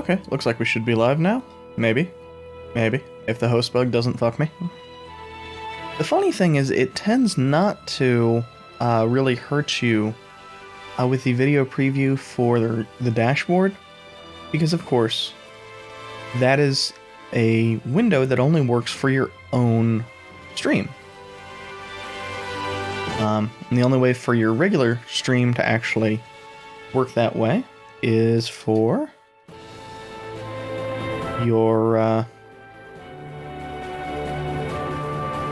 Okay, looks like we should be live now. Maybe. Maybe. If the host bug doesn't fuck me. The funny thing is, it tends not to really hurt you with the video preview for the dashboard, because of course, that is a window that only works for your own stream. And the only way for your regular stream to actually work that way is for your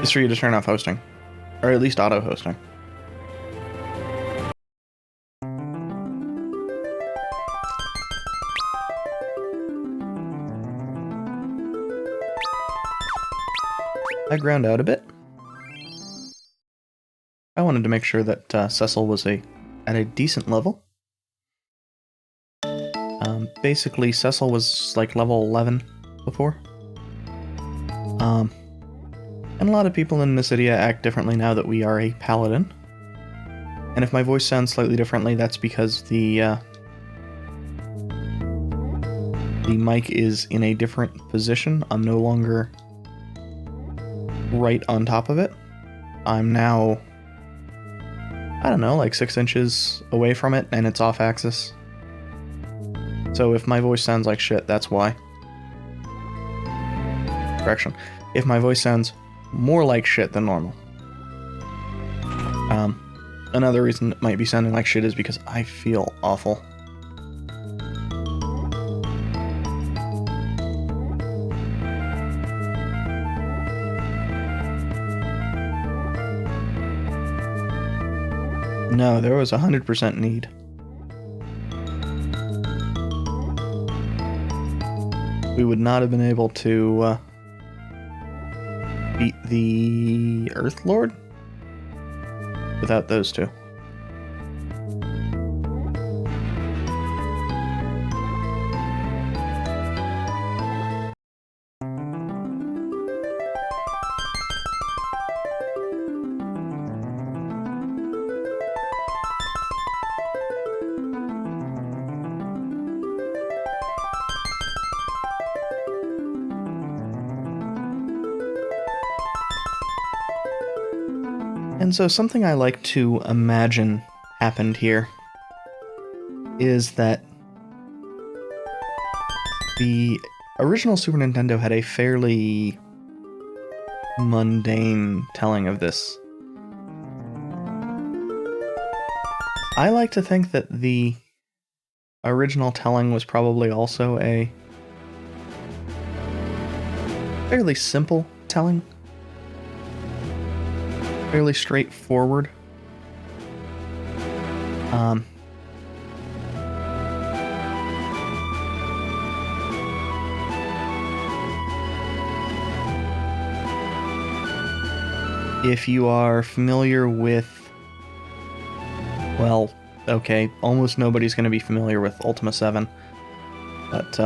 is for you to turn off hosting, or at least auto hosting. I ground out a bit. I wanted to make sure that Cecil was at a decent level. Basically, Cecil was like level 11 before. And a lot of people in Mysidia act differently now that we are a paladin. And if my voice sounds slightly differently, that's because the mic is in a different position. I'm no longer right on top of it. I'm now, I don't know, like 6 inches away from it, and it's off axis. So if my voice sounds like shit, that's why. Correction. If my voice sounds more like shit than normal. Another reason it might be sounding like shit is because I feel awful. No, there was 100% need. We would not have been able to beat the Earth Lord without those two. And so something I like to imagine happened here is that the original Super Nintendo had a fairly mundane telling of this. I like to think that the original telling was probably also a fairly simple telling. Fairly straightforward. If you are familiar with, well, okay, almost nobody's going to be familiar with Ultima 7, but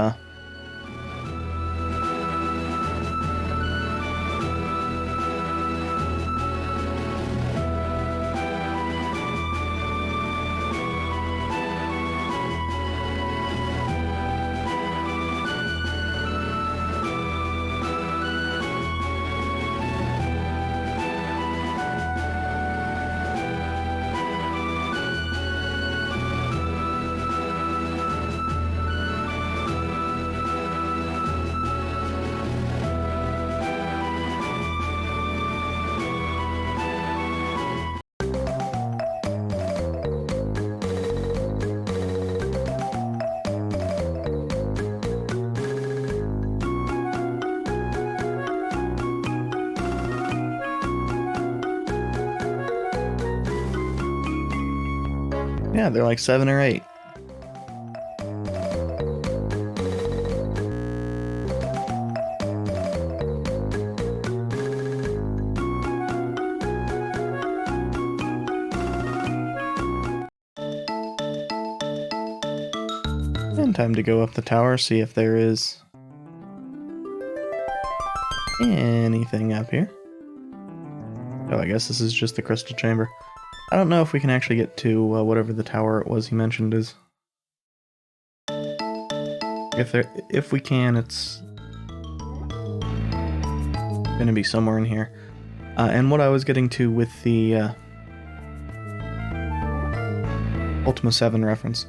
yeah, they're like 7 or 8. And time to go up the tower, see if there is anything up here. Oh, I guess this is just the crystal chamber. I don't know if we can actually get to whatever the tower it was he mentioned is. I If we can, it's gonna be somewhere in here. And what I was getting to with the Ultima 7 reference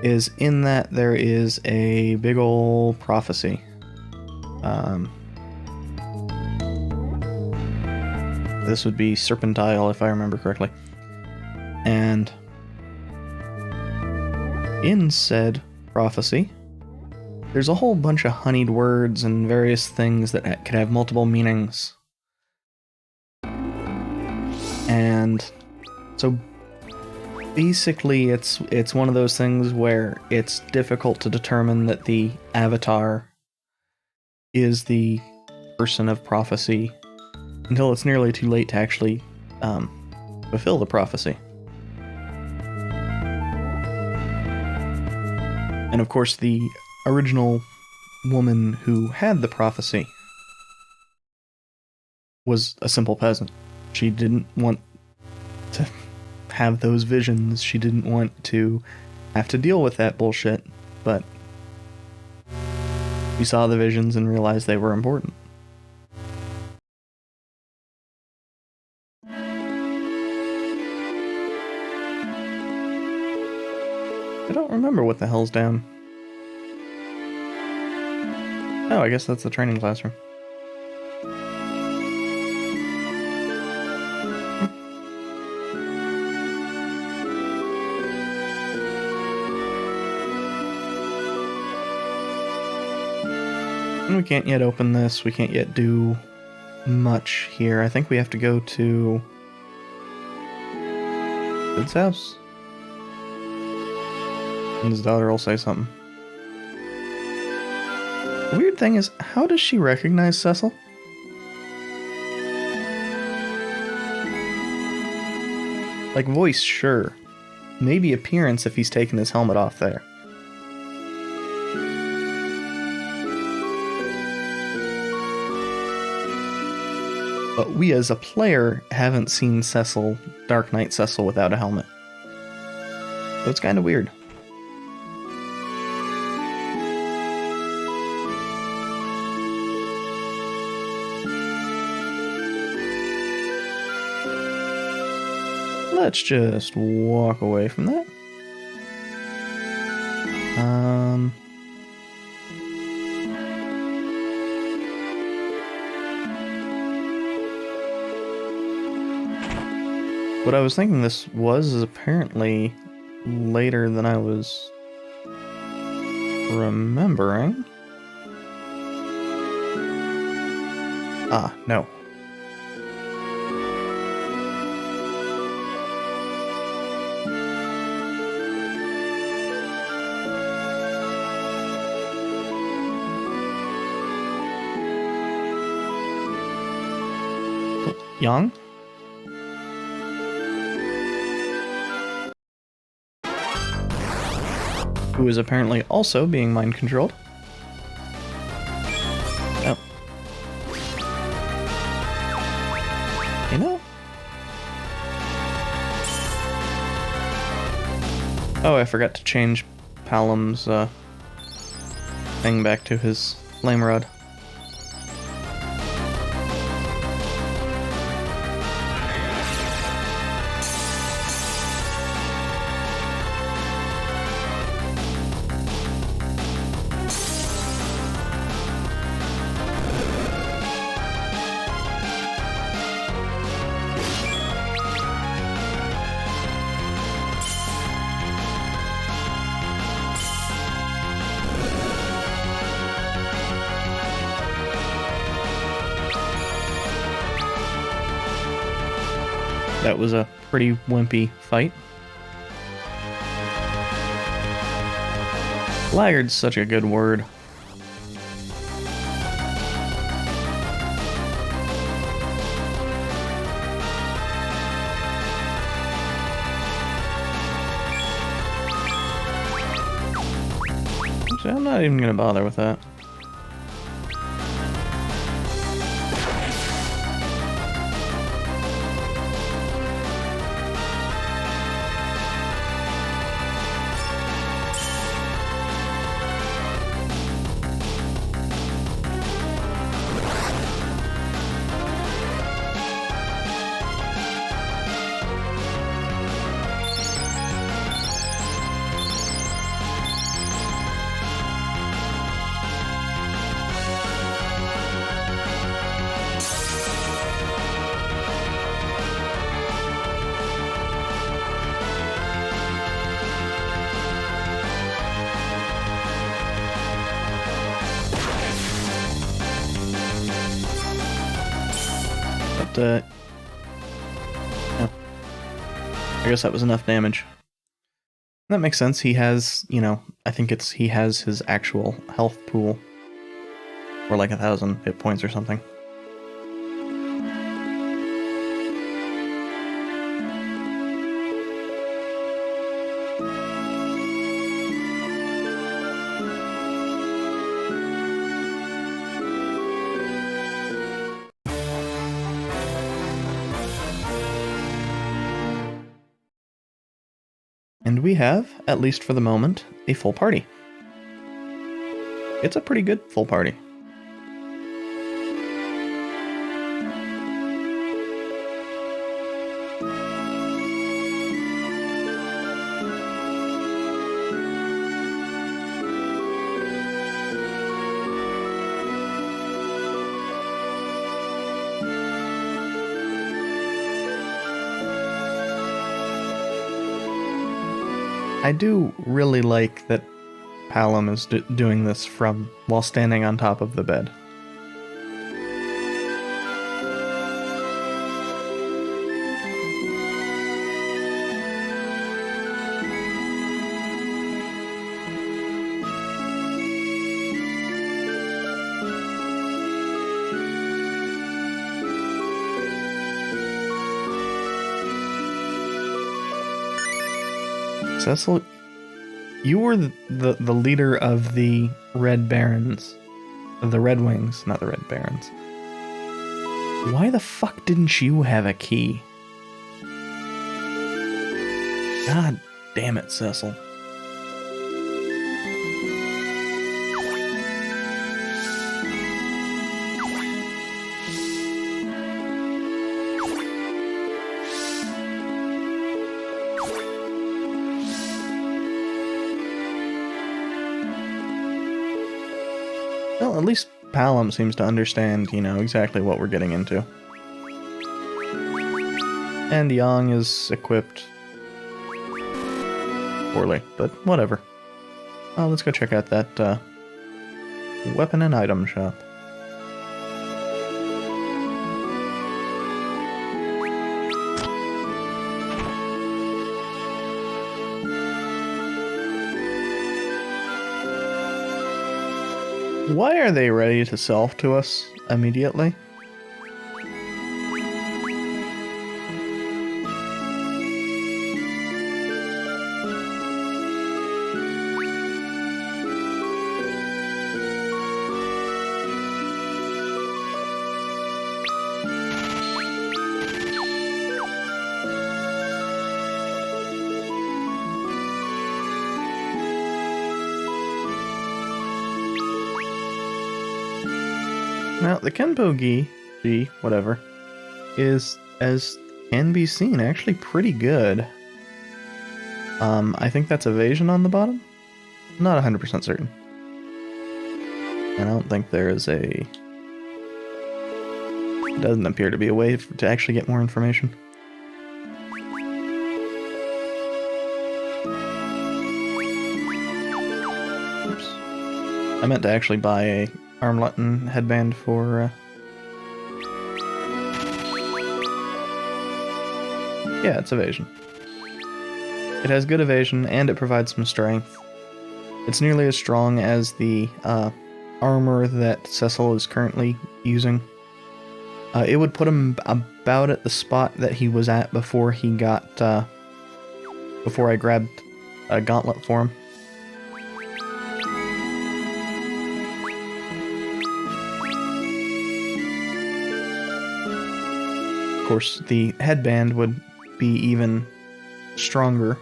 is in that there is a big ol' prophecy. This would be Serpentile, if I remember correctly. And in said prophecy, there's a whole bunch of honeyed words and various things that could have multiple meanings. And so basically it's one of those things where it's difficult to determine that the avatar is the person of prophecy until it's nearly too late to actually fulfill the prophecy. And of course, the original woman who had the prophecy was a simple peasant. She didn't want to have those visions. She didn't want to have to deal with that bullshit, but she saw the visions and realized they were important. I don't remember what the hell's down. Oh, I guess that's the training classroom. And we can't yet open this. We can't yet do much here. I think we have to go to Sid's house. And his daughter will say something. The weird thing is, how does she recognize Cecil? Like, voice, sure. Maybe appearance if he's taken his helmet off there. But we as a player haven't seen Cecil, Dark Knight Cecil, without a helmet. So it's kind of weird. Let's just walk away from that. What I was thinking this was is apparently later than I was remembering. Ah, no. Young? Who is apparently also being mind controlled. Oh. You know? Oh, I forgot to change Palom's thing back to his flame rod. That was a pretty wimpy fight. Laggard's such a good word. Actually, I'm not even gonna bother with that. But, yeah. I guess that was enough damage. That makes sense. He has, you know, I think he has his actual health pool. Or like 1,000 hit points or something. And we have, at least for the moment, a full party. It's a pretty good full party. I do really like that Palom is doing this while standing on top of the bed. Cecil, you were the leader of the Red Barons. Of the Red Wings, not the Red Barons. Why the fuck didn't you have a key? God damn it, Cecil. Well, at least Palom seems to understand, you know, exactly what we're getting into. And Yang is equipped poorly, but whatever. Let's go check out that weapon and item shop. Why are they ready to sell to us immediately? Now, the Kenpo Gi, whatever, is, as can be seen, actually pretty good. I think that's evasion on the bottom? Not 100% certain. And I don't think there is a... Doesn't appear to be a way to actually get more information. Oops. I meant to actually buy a armlet and headband for, yeah, it's evasion. It has good evasion, and it provides some strength. It's nearly as strong as the armor that Cecil is currently using. It would put him about at the spot that he was at before he got, before I grabbed a gauntlet for him. Of course, the headband would be even stronger.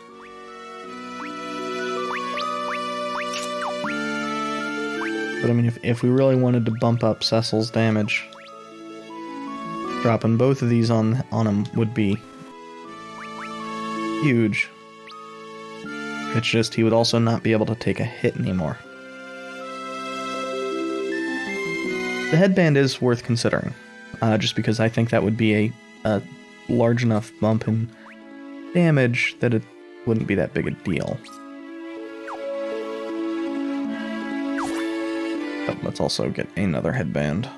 But I mean, if we really wanted to bump up Cecil's damage, dropping both of these on him would be huge. It's just he would also not be able to take a hit anymore. The headband is worth considering, just because I think that would be a large enough bump in damage that it wouldn't be that big a deal. But let's also get another headband.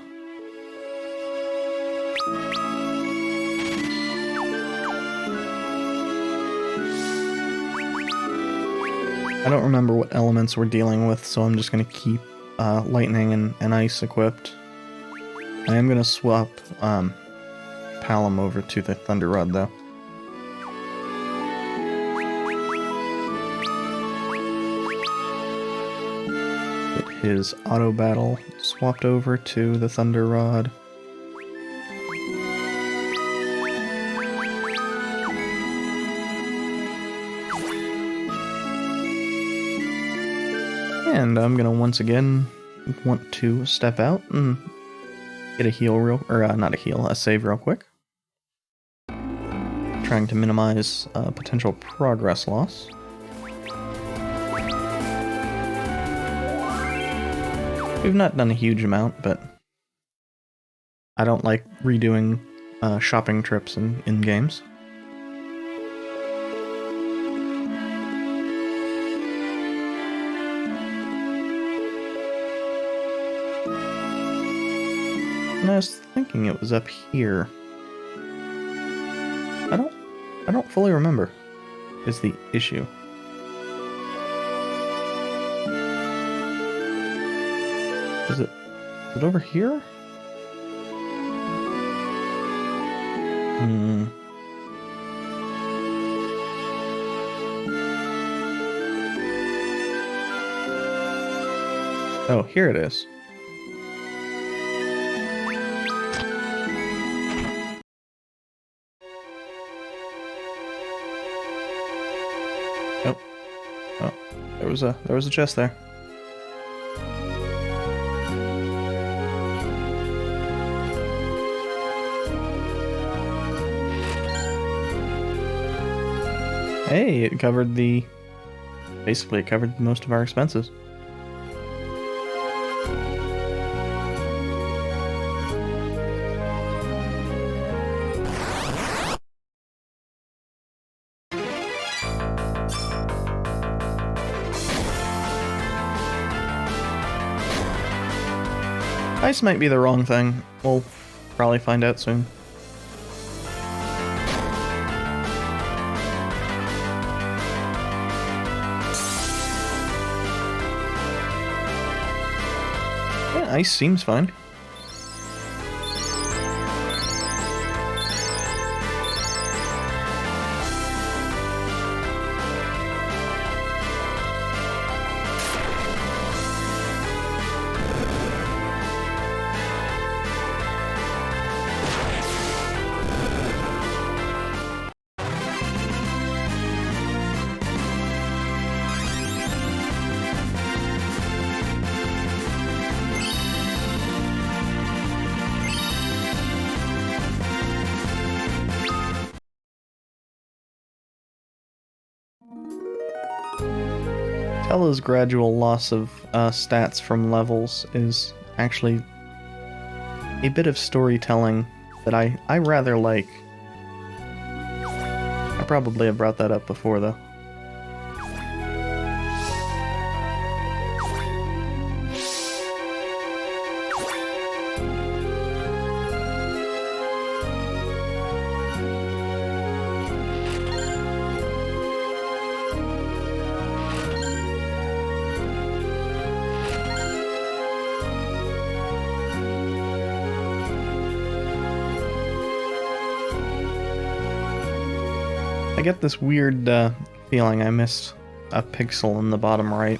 I don't remember what elements we're dealing with, so I'm just going to keep lightning and ice equipped. I am going to swap Palom over to the Thunder Rod, though. Get his auto battle swapped over to the Thunder Rod. And I'm gonna once again want to step out and get a heal not a heal, a save real quick. Trying to minimize potential progress loss. We've not done a huge amount, but I don't like redoing shopping trips in games. And I was thinking it was up here. I don't fully remember, is the issue. Is it over here? Oh, here it is. Oh, there was a chest there. Hey, it covered basically it covered most of our expenses. Ice might be the wrong thing. We'll probably find out soon. Yeah, ice seems fine. Tella's gradual loss of stats from levels is actually a bit of storytelling that I rather like. I probably have brought that up before, though. I get this weird feeling I missed a pixel in the bottom right.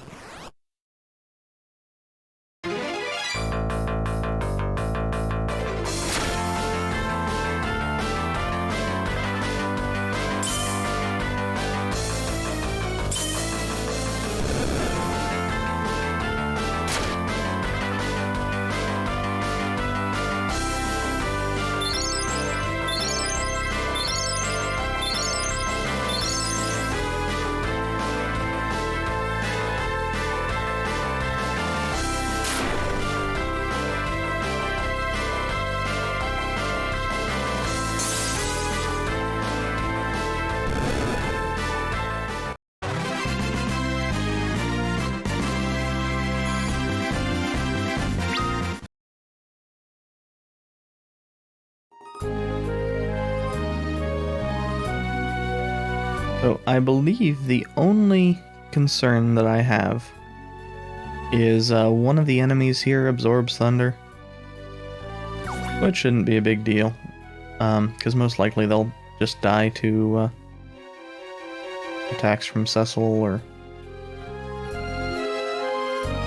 So I believe the only concern that I have is one of the enemies here absorbs thunder, which shouldn't be a big deal, because most likely they'll just die to attacks from Cecil or...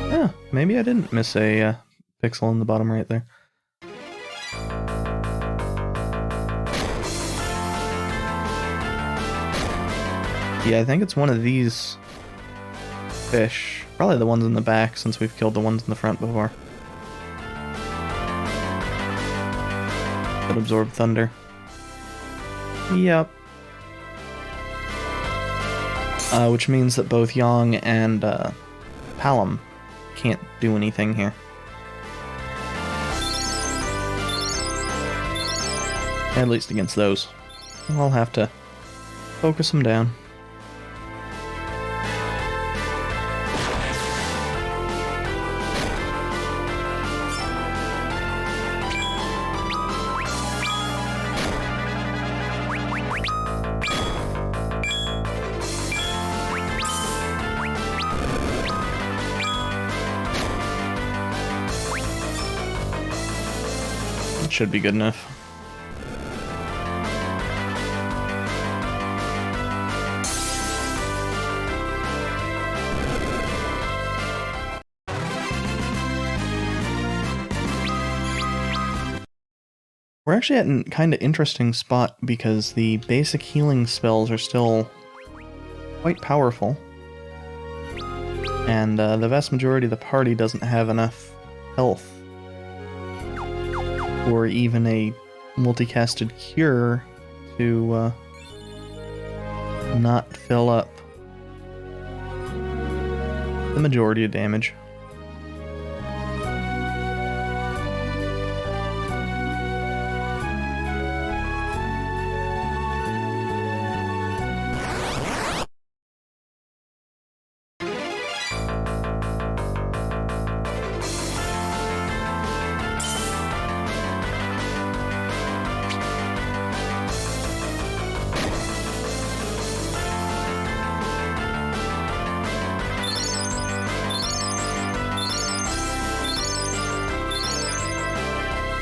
Yeah, maybe I didn't miss a pixel in the bottom right there. Yeah, I think it's one of these fish. Probably the ones in the back, since we've killed the ones in the front before. That absorb thunder. Yep. Which means that both Yang and Palom can't do anything here. At least against those. I'll have to focus them down. Should be good enough. We're actually at a kind of interesting spot because the basic healing spells are still quite powerful. And the vast majority of the party doesn't have enough health or even a multicasted cure to not fill up the majority of damage.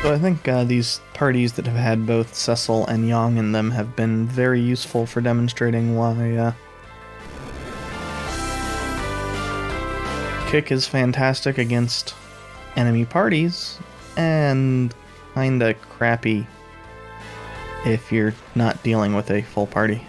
So I think these parties that have had both Cecil and Yang in them have been very useful for demonstrating why Kick is fantastic against enemy parties, and kinda crappy if you're not dealing with a full party.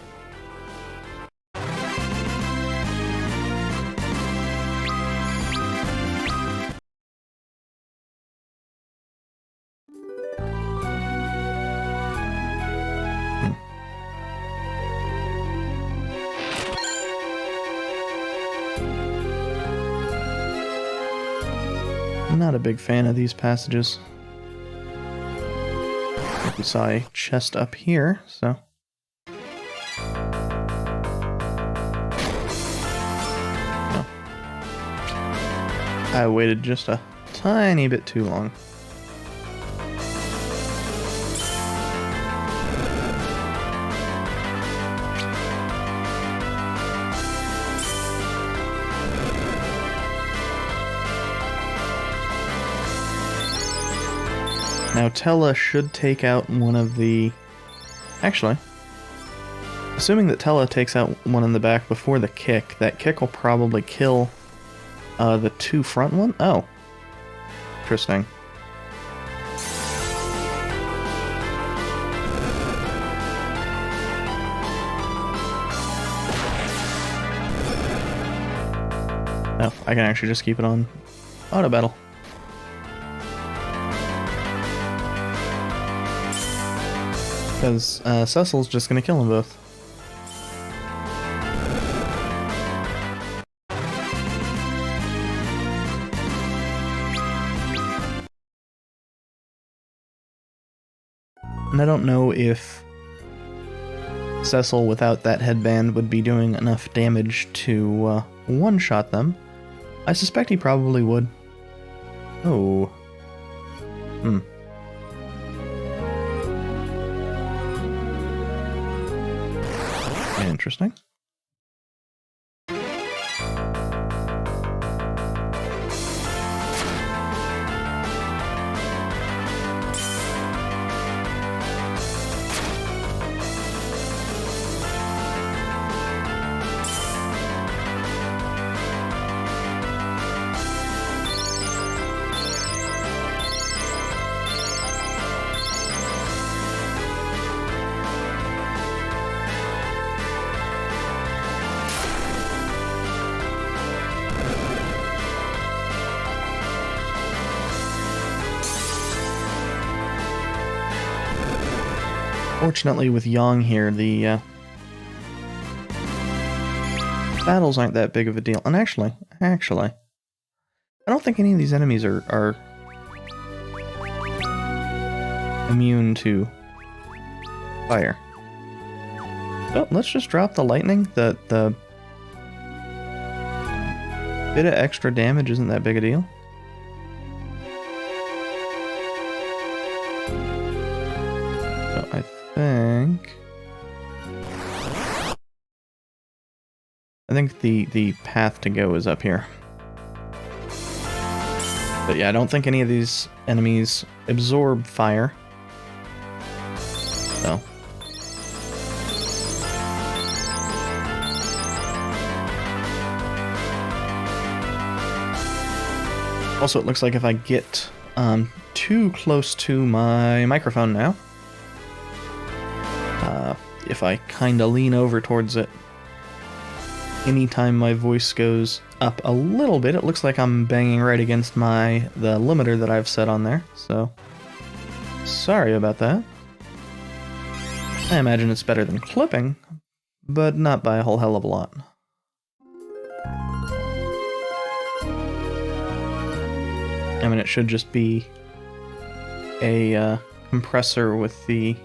I'm not a big fan of these passages. We saw a chest up here, so... No. I waited just a tiny bit too long. Now Tella should take out one of the... Actually, assuming that Tella takes out one in the back before the kick, that kick will probably kill the two front one? Oh. Interesting. Oh, I can actually just keep it on auto battle. Because Cecil's just gonna kill them both. And I don't know if Cecil without that headband would be doing enough damage to one-shot them. I suspect he probably would. Oh. Interesting. Fortunately, with Yang here, the battles aren't that big of a deal. And actually, I don't think any of these enemies are immune to fire. So let's just drop the lightning. The bit of extra damage isn't that big a deal. So I think the path to go is up here. But yeah, I don't think any of these enemies absorb fire. So. Also, it looks like if I get too close to my microphone now, if I kind of lean over towards it, anytime my voice goes up a little bit, it looks like I'm banging right against the limiter that I've set on there, so sorry about that. I imagine it's better than clipping, but not by a whole hell of a lot. I mean, it should just be a compressor with the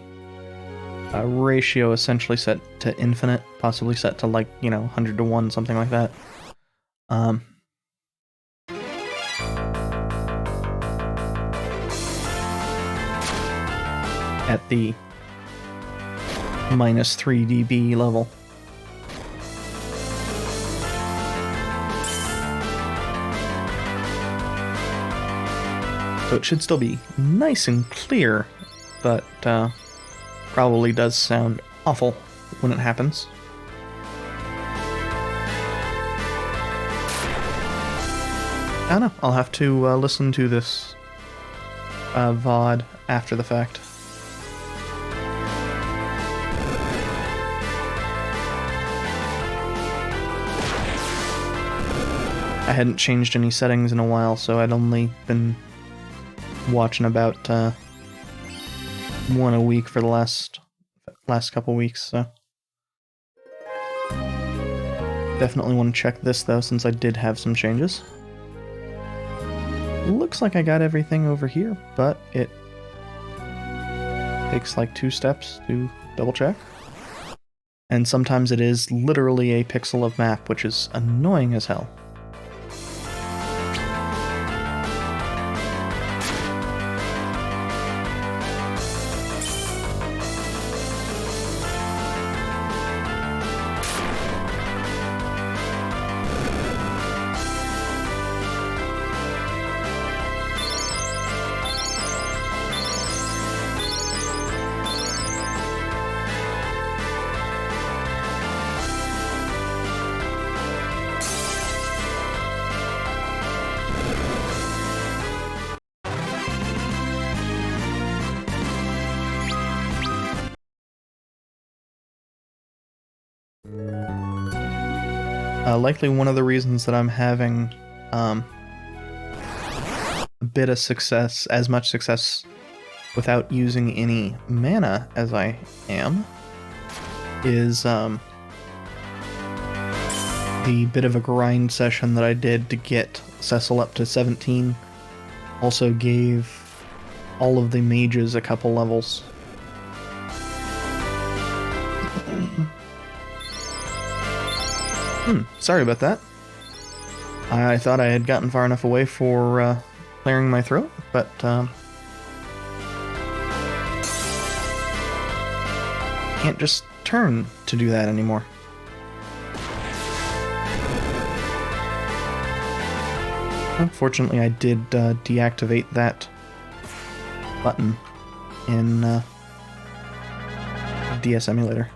ratio essentially set to infinite, possibly set to like, 100 to 1, something like that. At the minus 3 dB level. So it should still be nice and clear, but probably does sound awful when it happens. I don't know, I'll have to listen to this VOD after the fact. I hadn't changed any settings in a while, so I'd only been watching about one a week for the last couple weeks, so definitely want to check this though, since I did have some changes. Looks like I got everything over here, but it takes like 2 steps to double check. And sometimes it is literally a pixel of map, which is annoying as hell. Likely one of the reasons that I'm having a bit of success, as much success without using any mana as I am, is the bit of a grind session that I did to get Cecil up to 17 also gave all of the mages a couple levels. Sorry about that. I thought I had gotten far enough away for clearing my throat, but can't just turn to do that anymore. Unfortunately, I did deactivate that button in DS Emulator.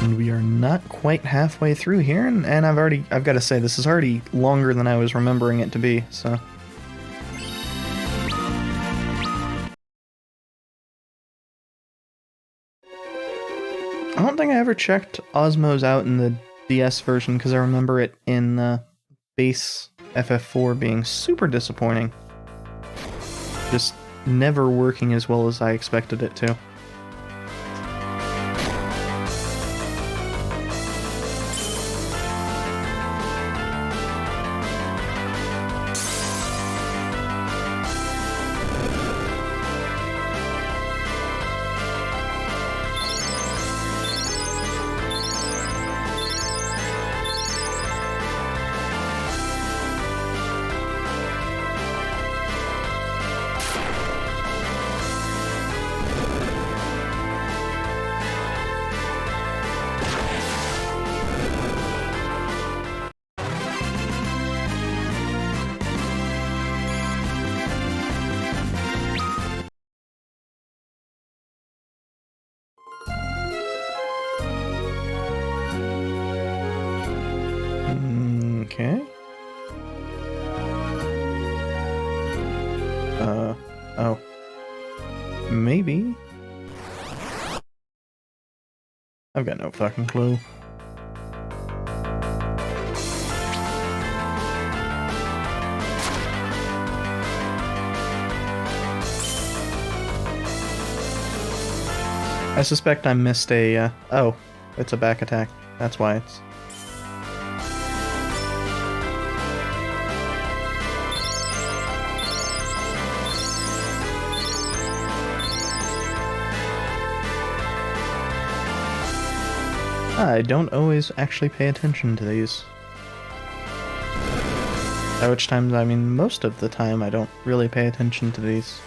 And we are not quite halfway through here, and I've got to say, this is already longer than I was remembering it to be, so... I don't think I ever checked Osmos out in the DS version, because I remember it in base FF4 being super disappointing. Just never working as well as I expected it to. Okay. Oh. Maybe? I've got no fucking clue. I suspect I missed a, oh, it's a back attack. That's why it's... I don't always actually pay attention to these. At which times, I mean, most of the time I don't really pay attention to these.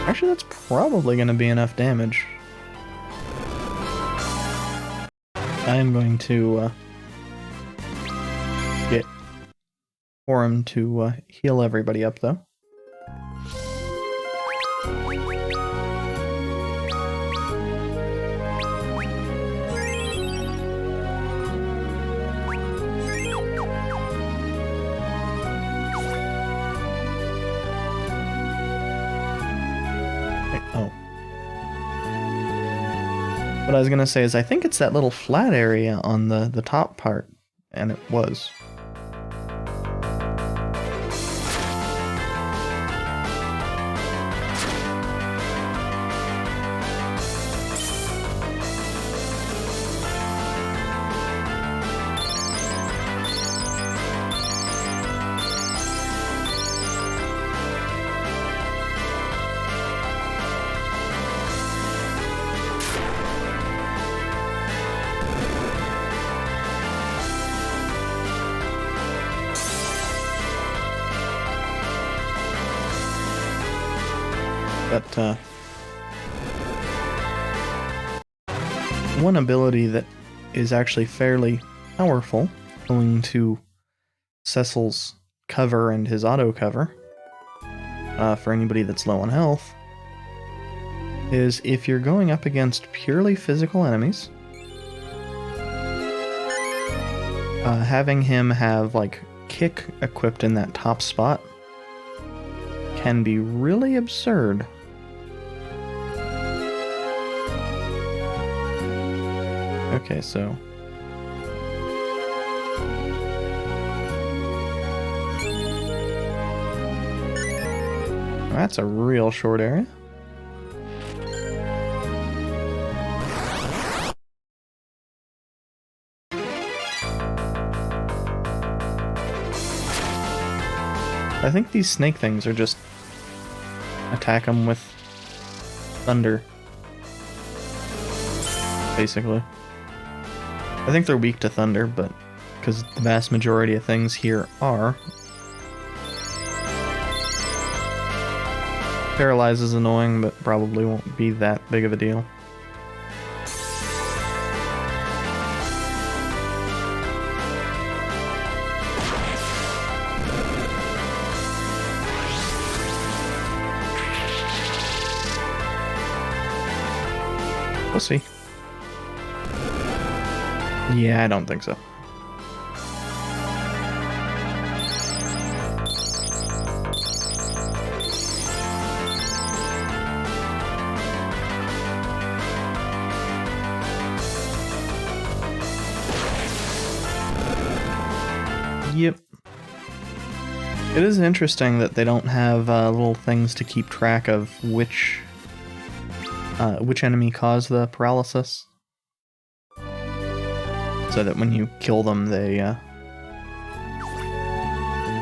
Actually, that's probably going to be enough damage. I am going to get Forum to heal everybody up, though. What I was gonna say is I think it's that little flat area on the top part, and it was. But, one ability that is actually fairly powerful, owing to Cecil's cover and his auto cover, for anybody that's low on health, is if you're going up against purely physical enemies, having him have, like, kick equipped in that top spot can be really absurd. Okay, so... that's a real short area. I think these snake things are just... attack them with thunder. Basically. I think they're weak to thunder, but because the vast majority of things here are. Paralyze is annoying, but probably won't be that big of a deal. We'll see. Yeah, I don't think so. Yep. It is interesting that they don't have little things to keep track of which enemy caused the paralysis, so that when you kill them, they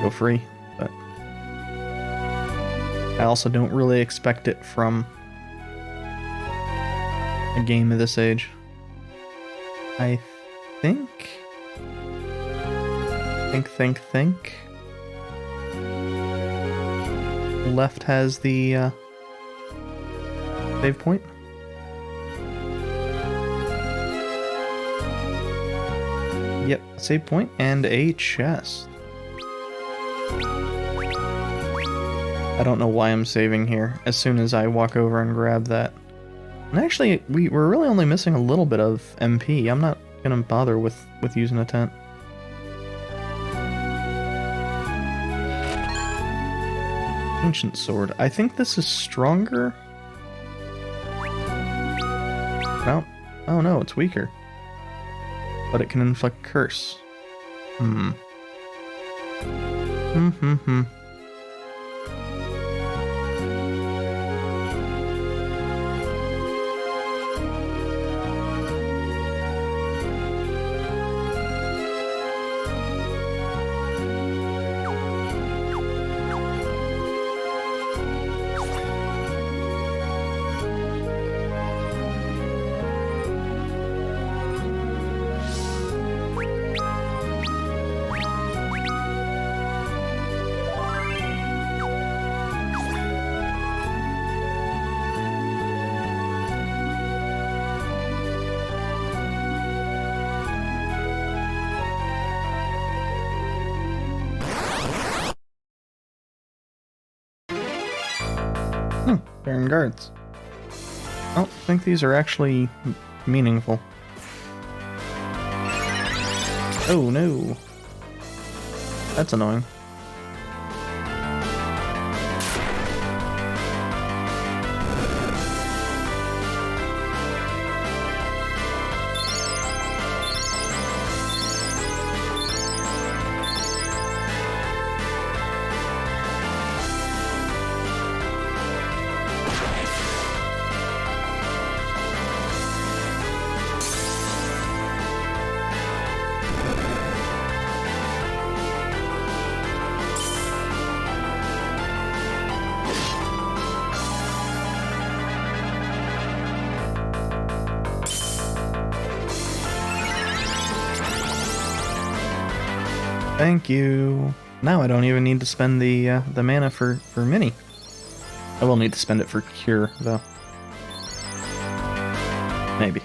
go free. But I also don't really expect it from a game of this age. I think. Think. Left has the save point. Yep, save point and a chest. I don't know why I'm saving here as soon as I walk over and grab that. And actually, we're really only missing a little bit of MP. I'm not gonna bother with using a tent. Ancient sword. I think this is stronger. No. Oh no, it's weaker. But it can inflict curse. Hmm. Baron guards. I don't think these are actually meaningful. Oh no. That's annoying. Thank you. Now I don't even need to spend the mana for mini. I will need to spend it for cure though. Maybe.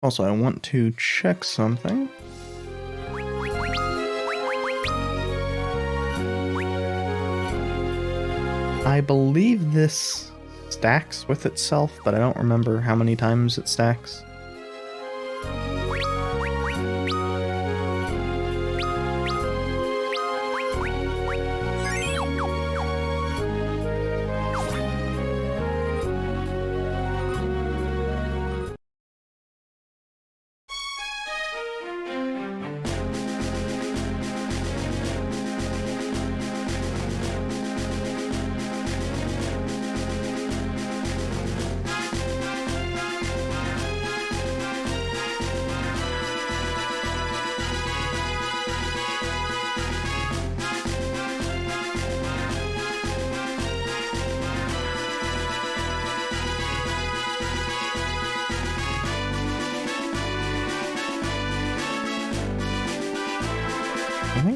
Also, I want to check something. I believe this stacks with itself, but I don't remember how many times it stacks.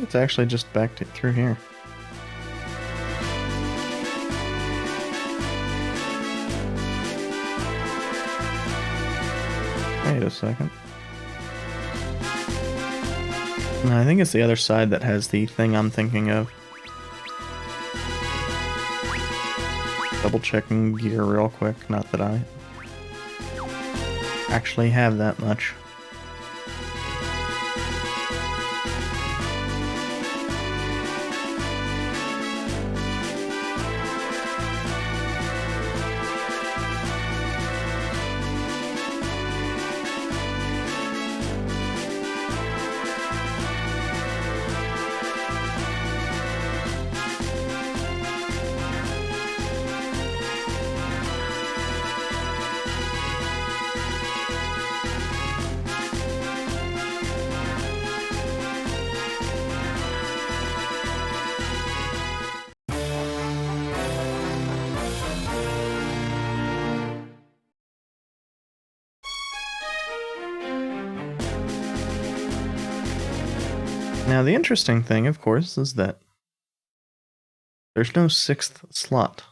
it's actually just back through here. Wait a second. No, I think it's the other side that has the thing I'm thinking of. Double checking gear real quick, not that I actually have that much. Now, the interesting thing, of course, is that there's no 6th slot.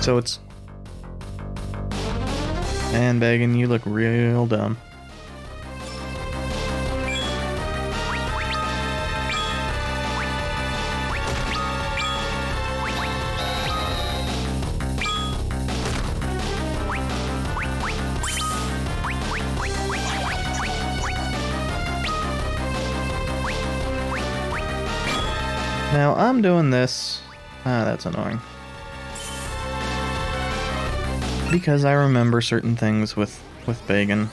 So it's... Man, Bagan, you look real dumb. Now, I'm doing this... Ah, that's annoying. Because I remember certain things with Bagan.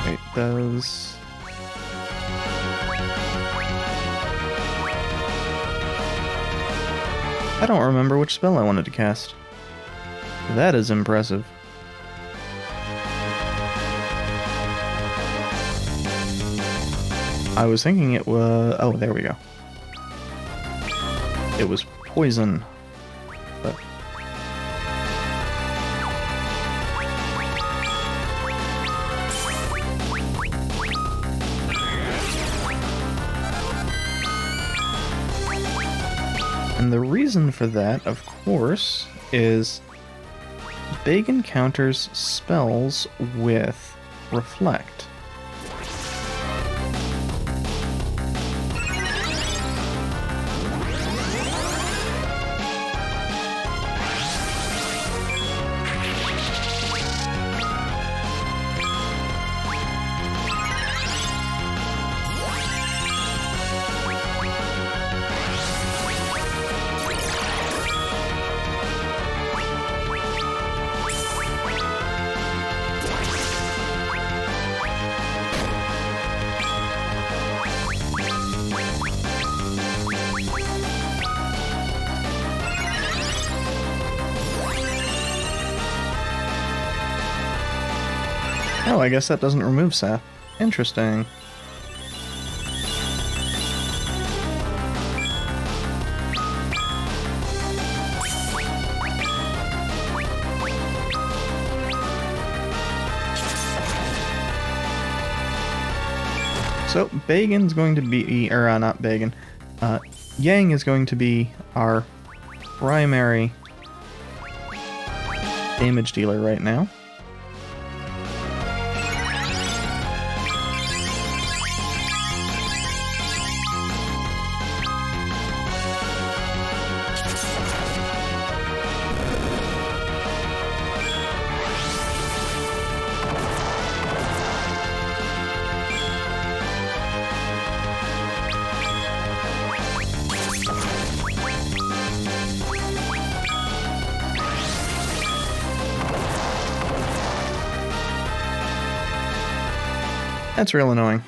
Wait, those... I don't remember which spell I wanted to cast. That is impressive. I was thinking it was... Oh, there we go. It was poison. But... And the reason for that, of course, is Bagan counters spells with Reflect. Oh, I guess that doesn't remove sap. Interesting. So, Bagan's going to be, or not Bagan, Yang is going to be our primary damage dealer right now. That's real annoying.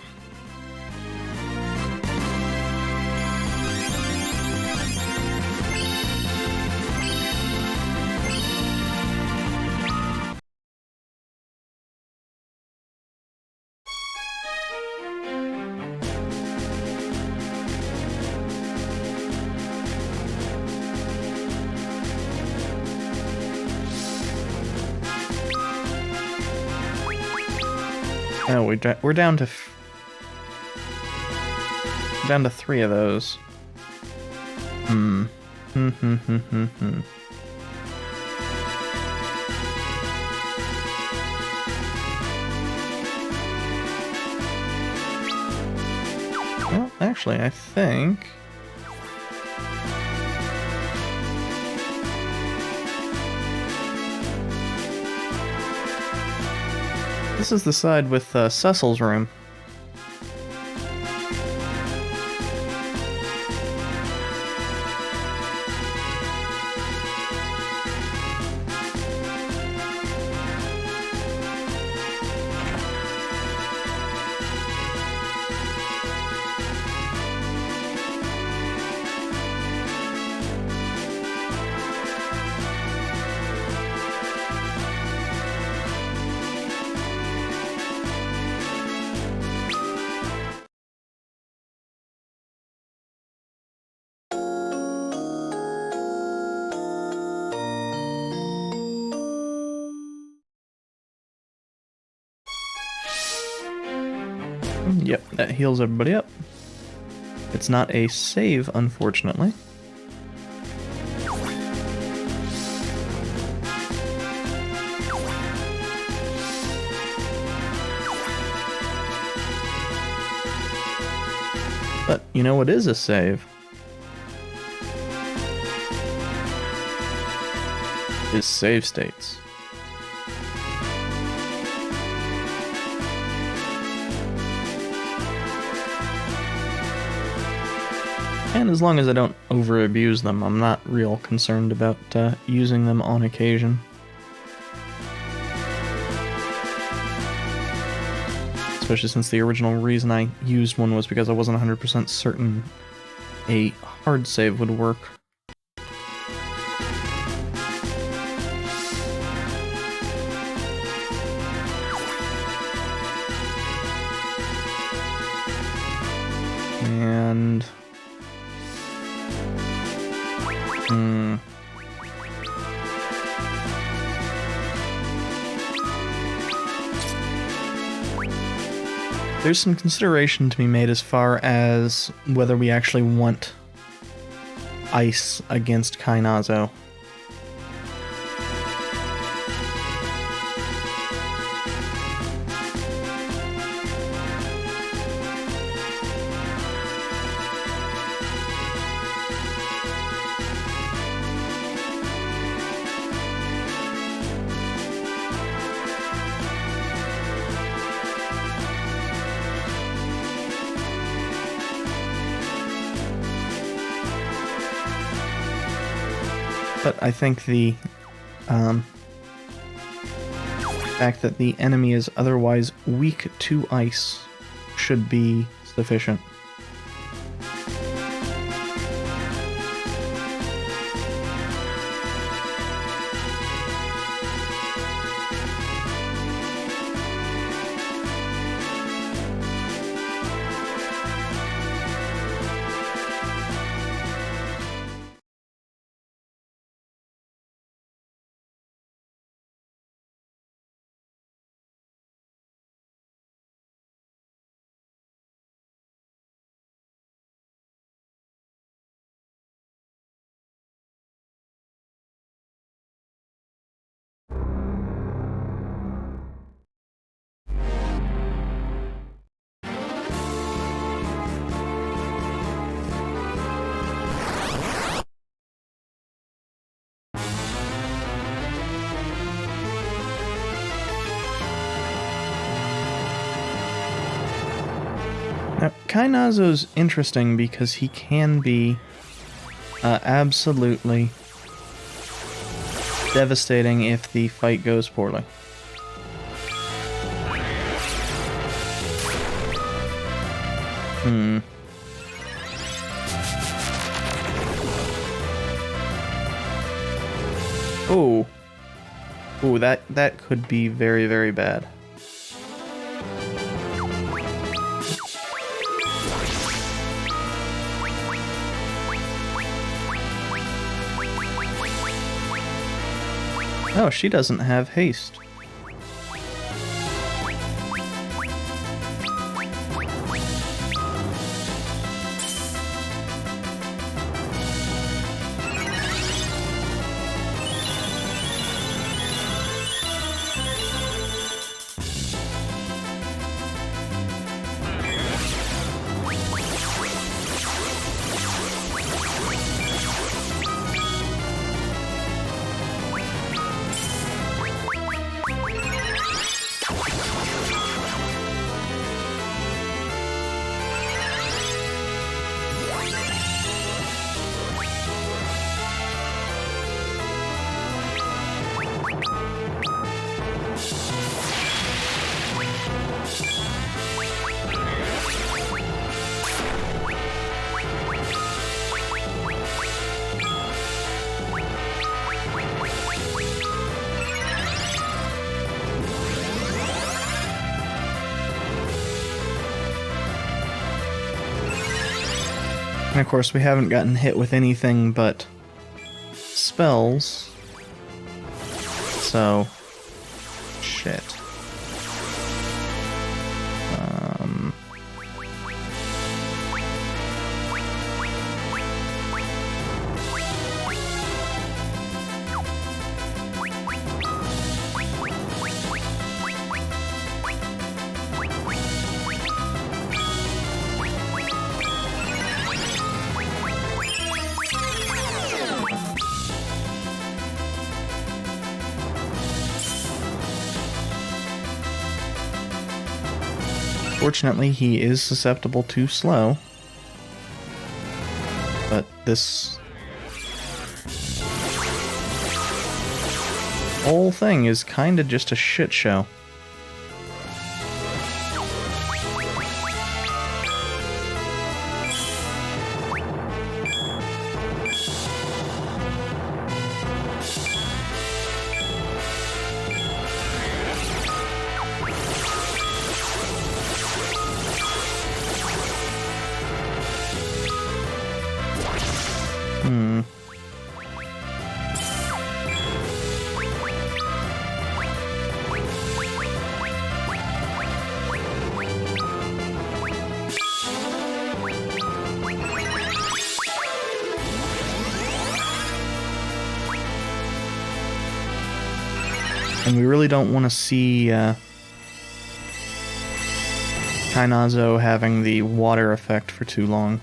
Oh, we're down to down to 3 of those. Well, actually, I think this is the side with Cecil's room. Yep, that heals everybody up. It's not a save, unfortunately. But you know what is a save? Is save states. And as long as I don't over-abuse them, I'm not real concerned about using them on occasion. Especially since the original reason I used one was because I wasn't 100% certain a hard save would work. And... there's some consideration to be made as far as whether we actually want ice against Kainazo. But I think the fact that the enemy is otherwise weak to ice should be sufficient. Now, Kainazo's interesting because he can be absolutely devastating if the fight goes poorly. Hmm. Oh. Oh, that could be very, very bad. Oh, she doesn't have haste. And of course, we haven't gotten hit with anything but spells. So, shit. Fortunately, he is susceptible to slow. But this whole thing is kinda just a shit show. And we really don't want to see Kainazo having the water effect for too long.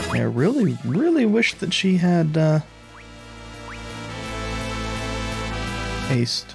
I really wish that she had haste.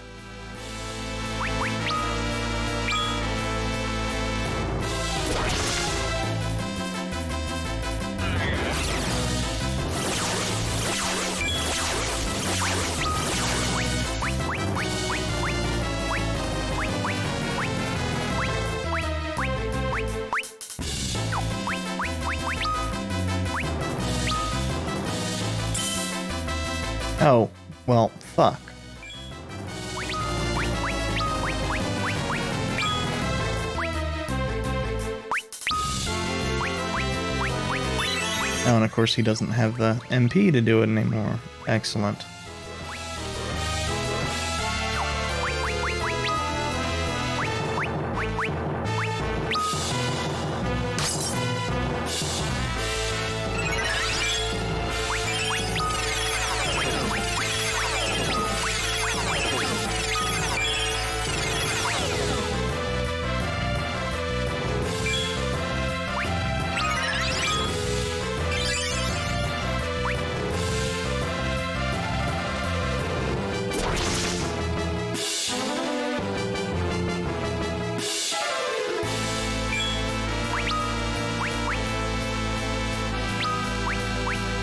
Oh, well, fuck. Oh, and of course he doesn't have the MP to do it anymore. Excellent.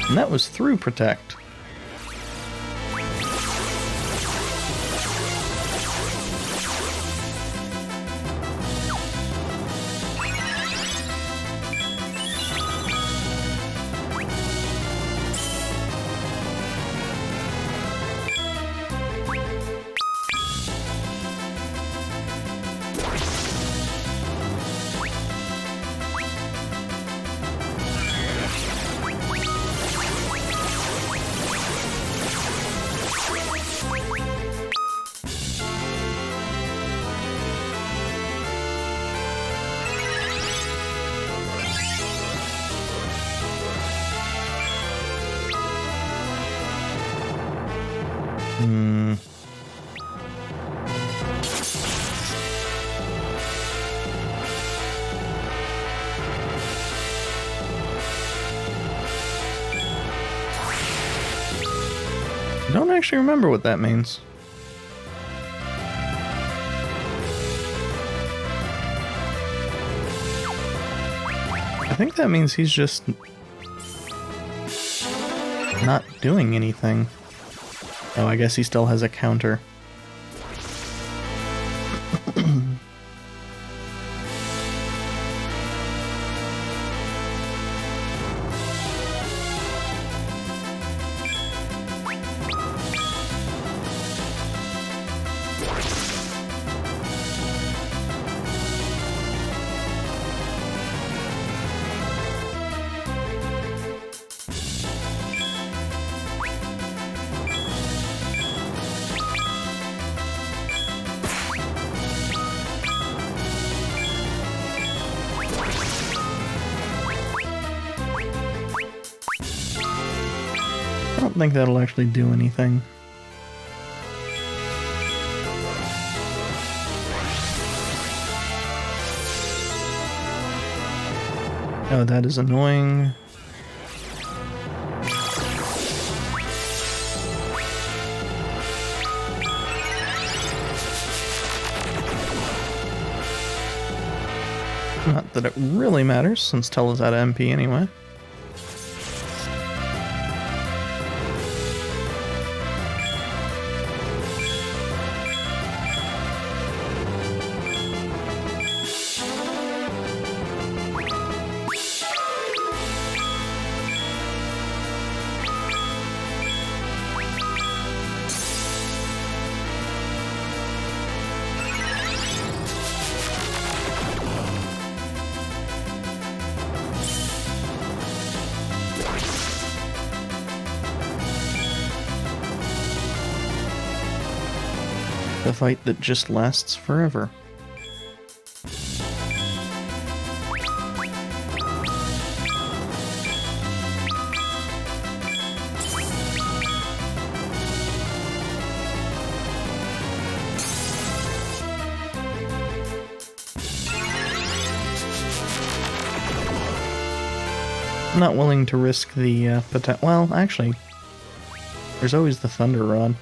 And that was through Protect. I don't actually remember what that means. I think that means he's just not doing anything. Oh, I guess he still has a counter. I don't think that'll actually do anything. Oh, that is annoying. Not that it really matters, since Tell is out of MP anyway. The fight that just lasts forever. I'm not willing to risk the potential. Well, actually, there's always the Thunder Rod.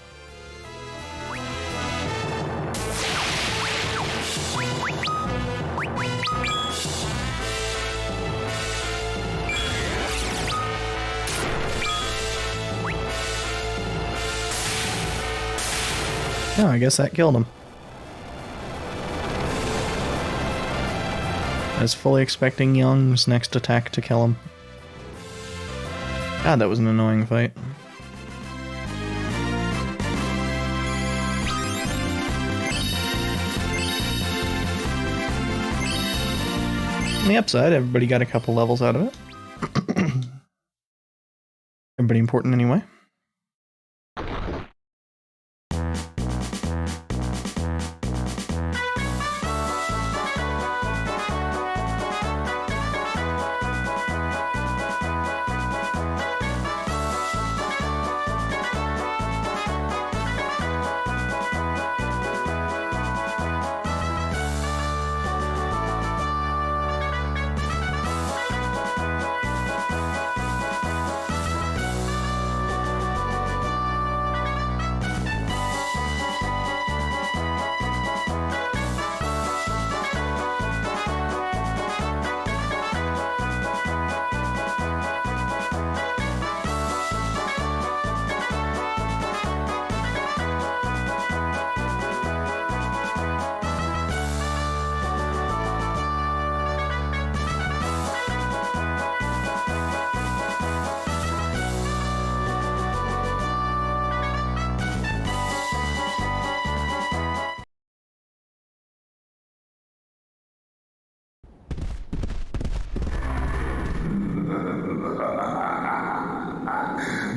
Oh, I guess that killed him. I was fully expecting Young's next attack to kill him. God, that was an annoying fight. On the upside, everybody got a couple levels out of it. Everybody important anyway.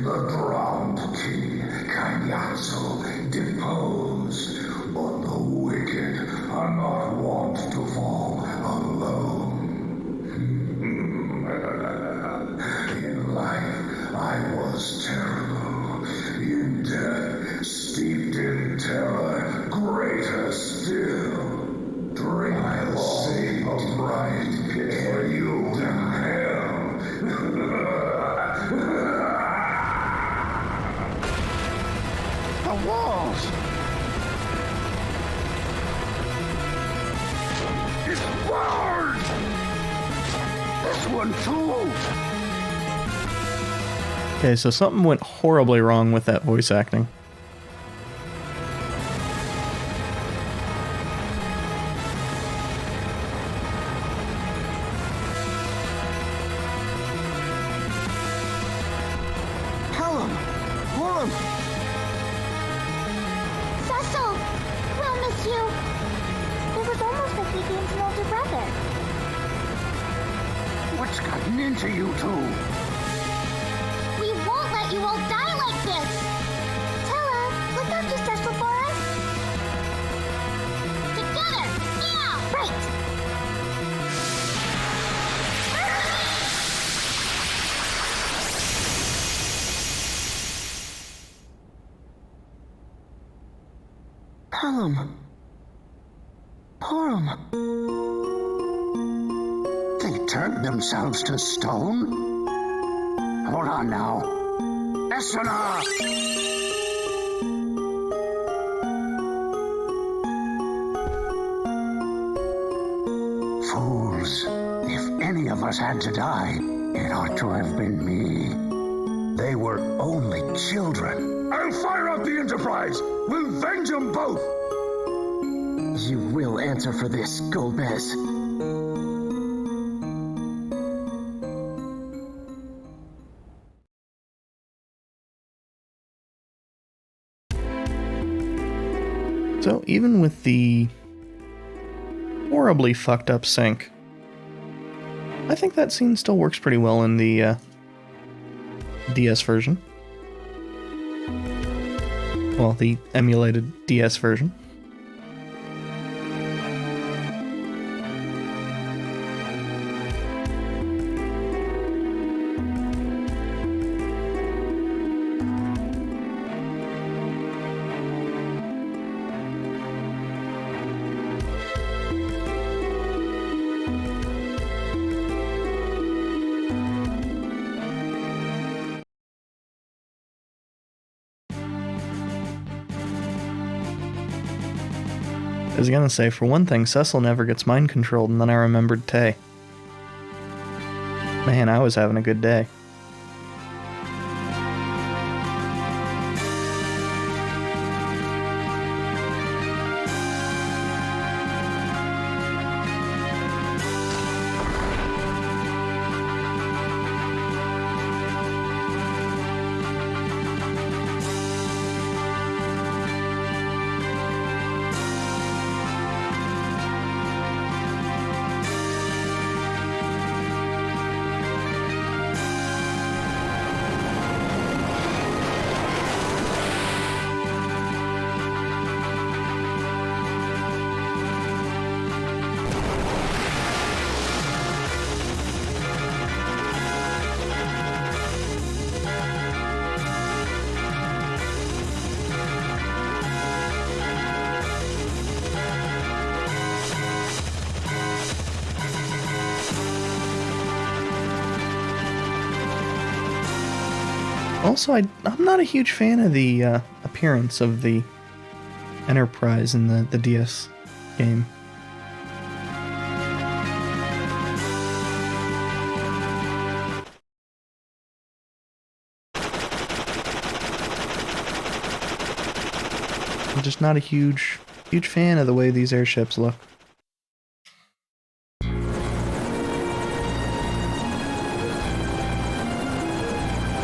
The drowned king Kanyatsu deposed, but the wicked are not wont to fall alone. In life, I was terrible. In death, steeped in terror, greater still. Drink I'll save a bright pit for you in hell. The walls! It's burned! This one too! Okay, so something went horribly wrong with that voice acting. Cecil! We'll miss you! It was almost like we gained an older brother. What's gotten into you two? We won't let you all die like this! Tella, look after Cecil for us! Together! Yeah! Right! Pelham. Porum. They turned themselves to stone? Hold on now. Essena! Fools. If any of us had to die, it ought to have been me. They were only children. I'll fire up the Enterprise! We'll venge them both! You will answer for this, Golbez. So even with the horribly fucked up sync, I think that scene still works pretty well in the DS version. Well, the emulated DS version. I was gonna say, for one thing, Cecil never gets mind controlled, and then I remembered Tay. Man, I was having a good day. Also, I'm not a huge fan of the appearance of the Enterprise in the DS game. I'm just not a huge fan of the way these airships look.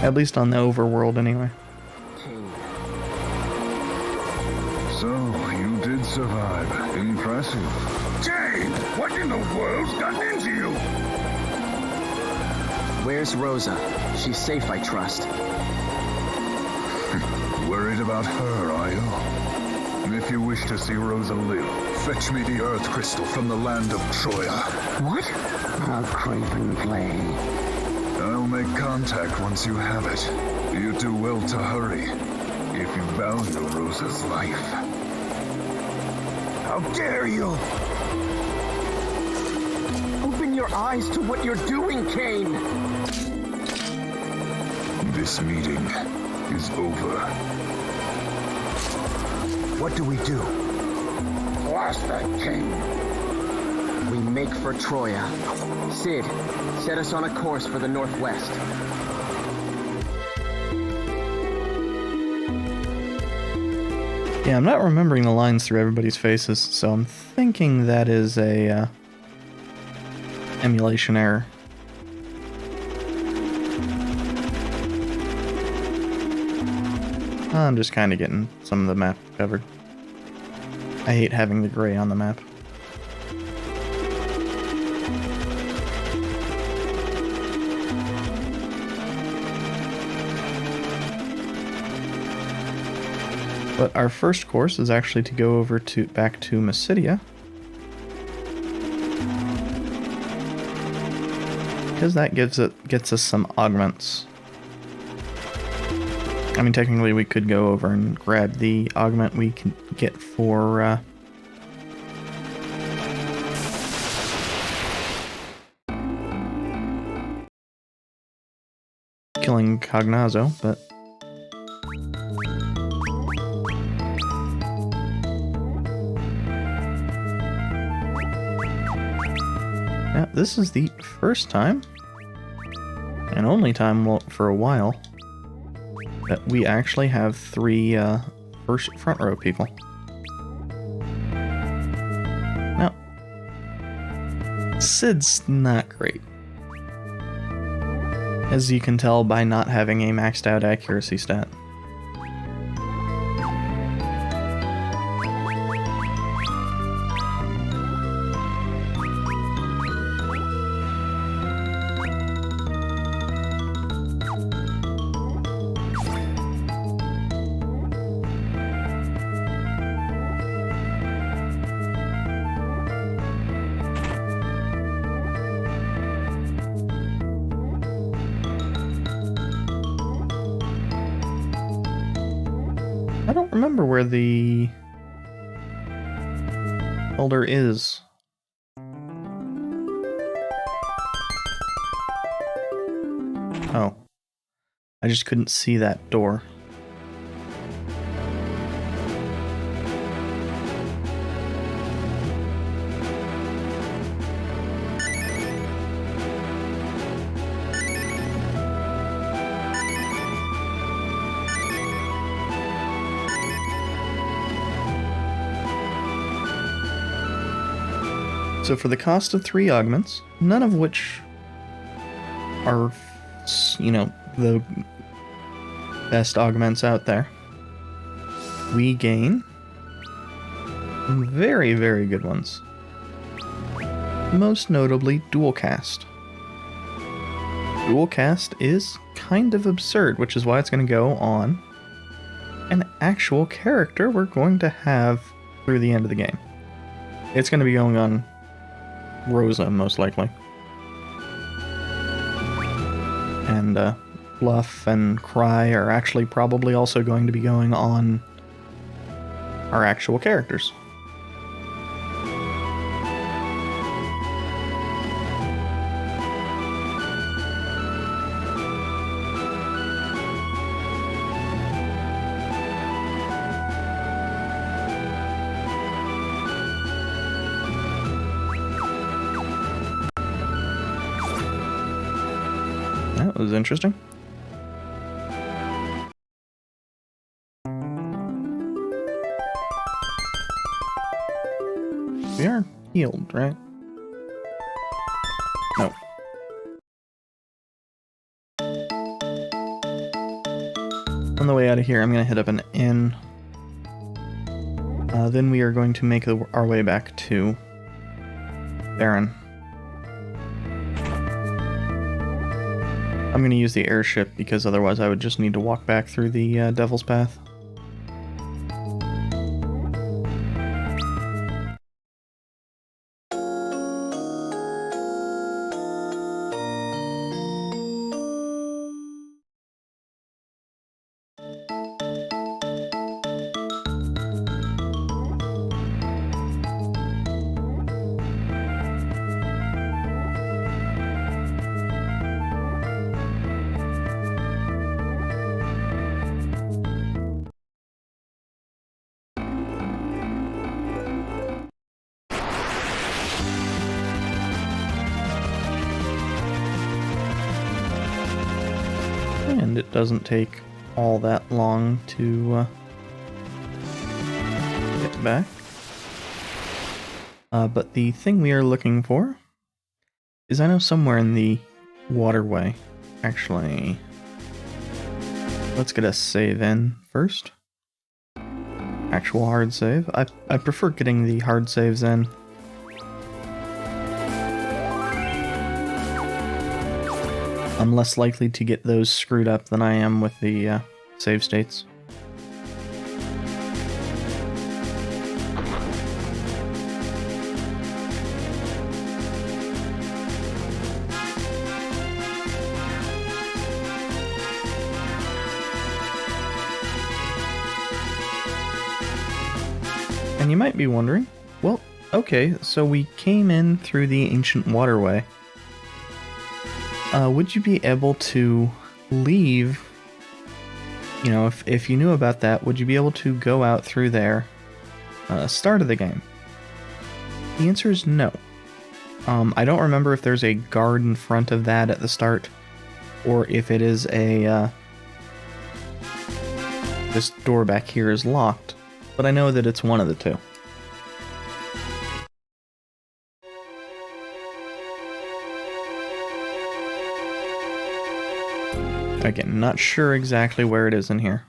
At least on the overworld, anyway. So, you did survive. Impressive. Jane, what in the world's gotten into you? Where's Rosa? She's safe, I trust. Worried about her, are you? If you wish to see Rosa live, fetch me the Earth Crystal from the land of Troia. What? A craven play. I'll make contact once you have it. You do well to hurry, if you value Rosa's life. How dare you! Open your eyes to what you're doing, Kane! This meeting is over. What do we do? Blast that king! We make for Troia. Sid, set us on a course for the northwest. Yeah, I'm not remembering the lines through everybody's faces, so I'm thinking that is a emulation error. I'm just kind of getting some of the map covered. I hate having the gray on the map. But our first course is actually to go over to back to Mysidia, because that gets us some augments. I mean, technically we could go over and grab the augment we can get for killing Cognazzo, but yeah, this is the first time, and only time for a while, that we actually have three front row people. Now, Sid's not great, as you can tell by not having a maxed out accuracy stat. I don't remember where the Elder is. Oh. I just couldn't see that door. So for the cost of 3 augments, none of which are, you know, the best augments out there, we gain very, very good ones. Most notably, dual cast. Dual cast is kind of absurd, which is why it's going to go on an actual character we're going to have through the end of the game. It's going to be going on Rosa, most likely. And Bluff and Cry are actually probably also going to be going on our actual characters. That was interesting. We are healed, right? No. On the way out of here, I'm going to hit up an inn. Then we are going to make our way back to Baron. I'm going to use the airship because otherwise I would just need to walk back through the Devil's Path. And it doesn't take all that long to get back. But the thing we are looking for is, I know somewhere in the waterway. Actually, let's get a save in first. Actual hard save. I prefer getting the hard saves in. I'm less likely to get those screwed up than I am with the save states. And you might be wondering, well, okay, so we came in through the ancient waterway. Would you be able to leave, you know, if you knew about that, would you be able to go out through there, start of the game? The answer is no. I don't remember if there's a guard in front of that at the start, or if it is a, this door back here is locked, but I know that it's one of the two. Again, not sure exactly where it is in here.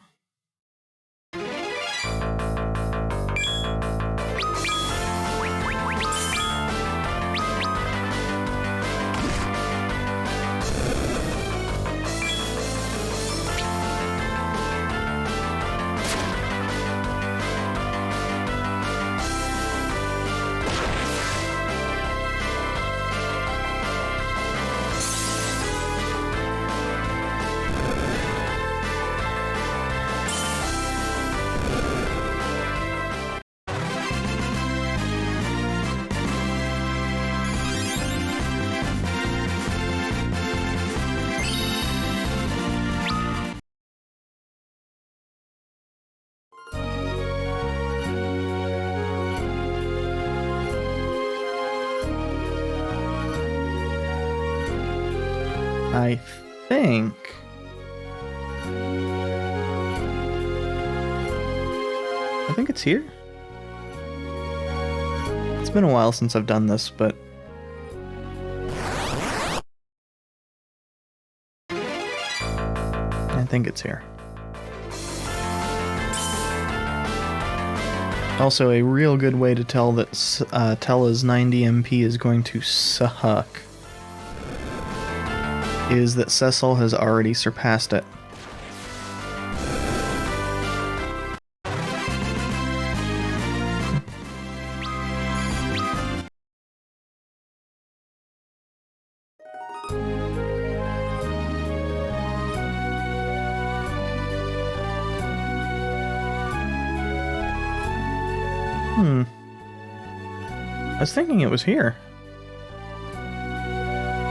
I think... it's here? It's been a while since I've done this, but... I think it's here. Also, a real good way to tell that Tella's 90 MP is going to suck is that Cecil has already surpassed it. I was thinking it was here.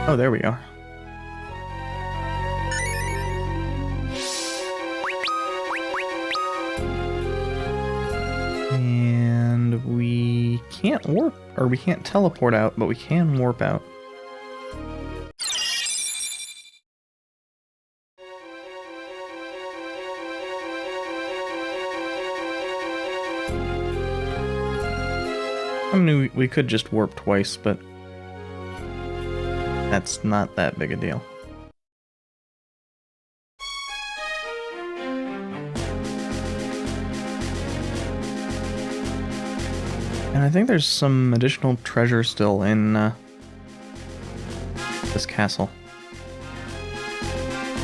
Oh, there we are. And we can't warp, or we can't teleport out, but we can warp out. mean, we could just warp twice, but that's not that big a deal. And I think there's some additional treasure still in this castle.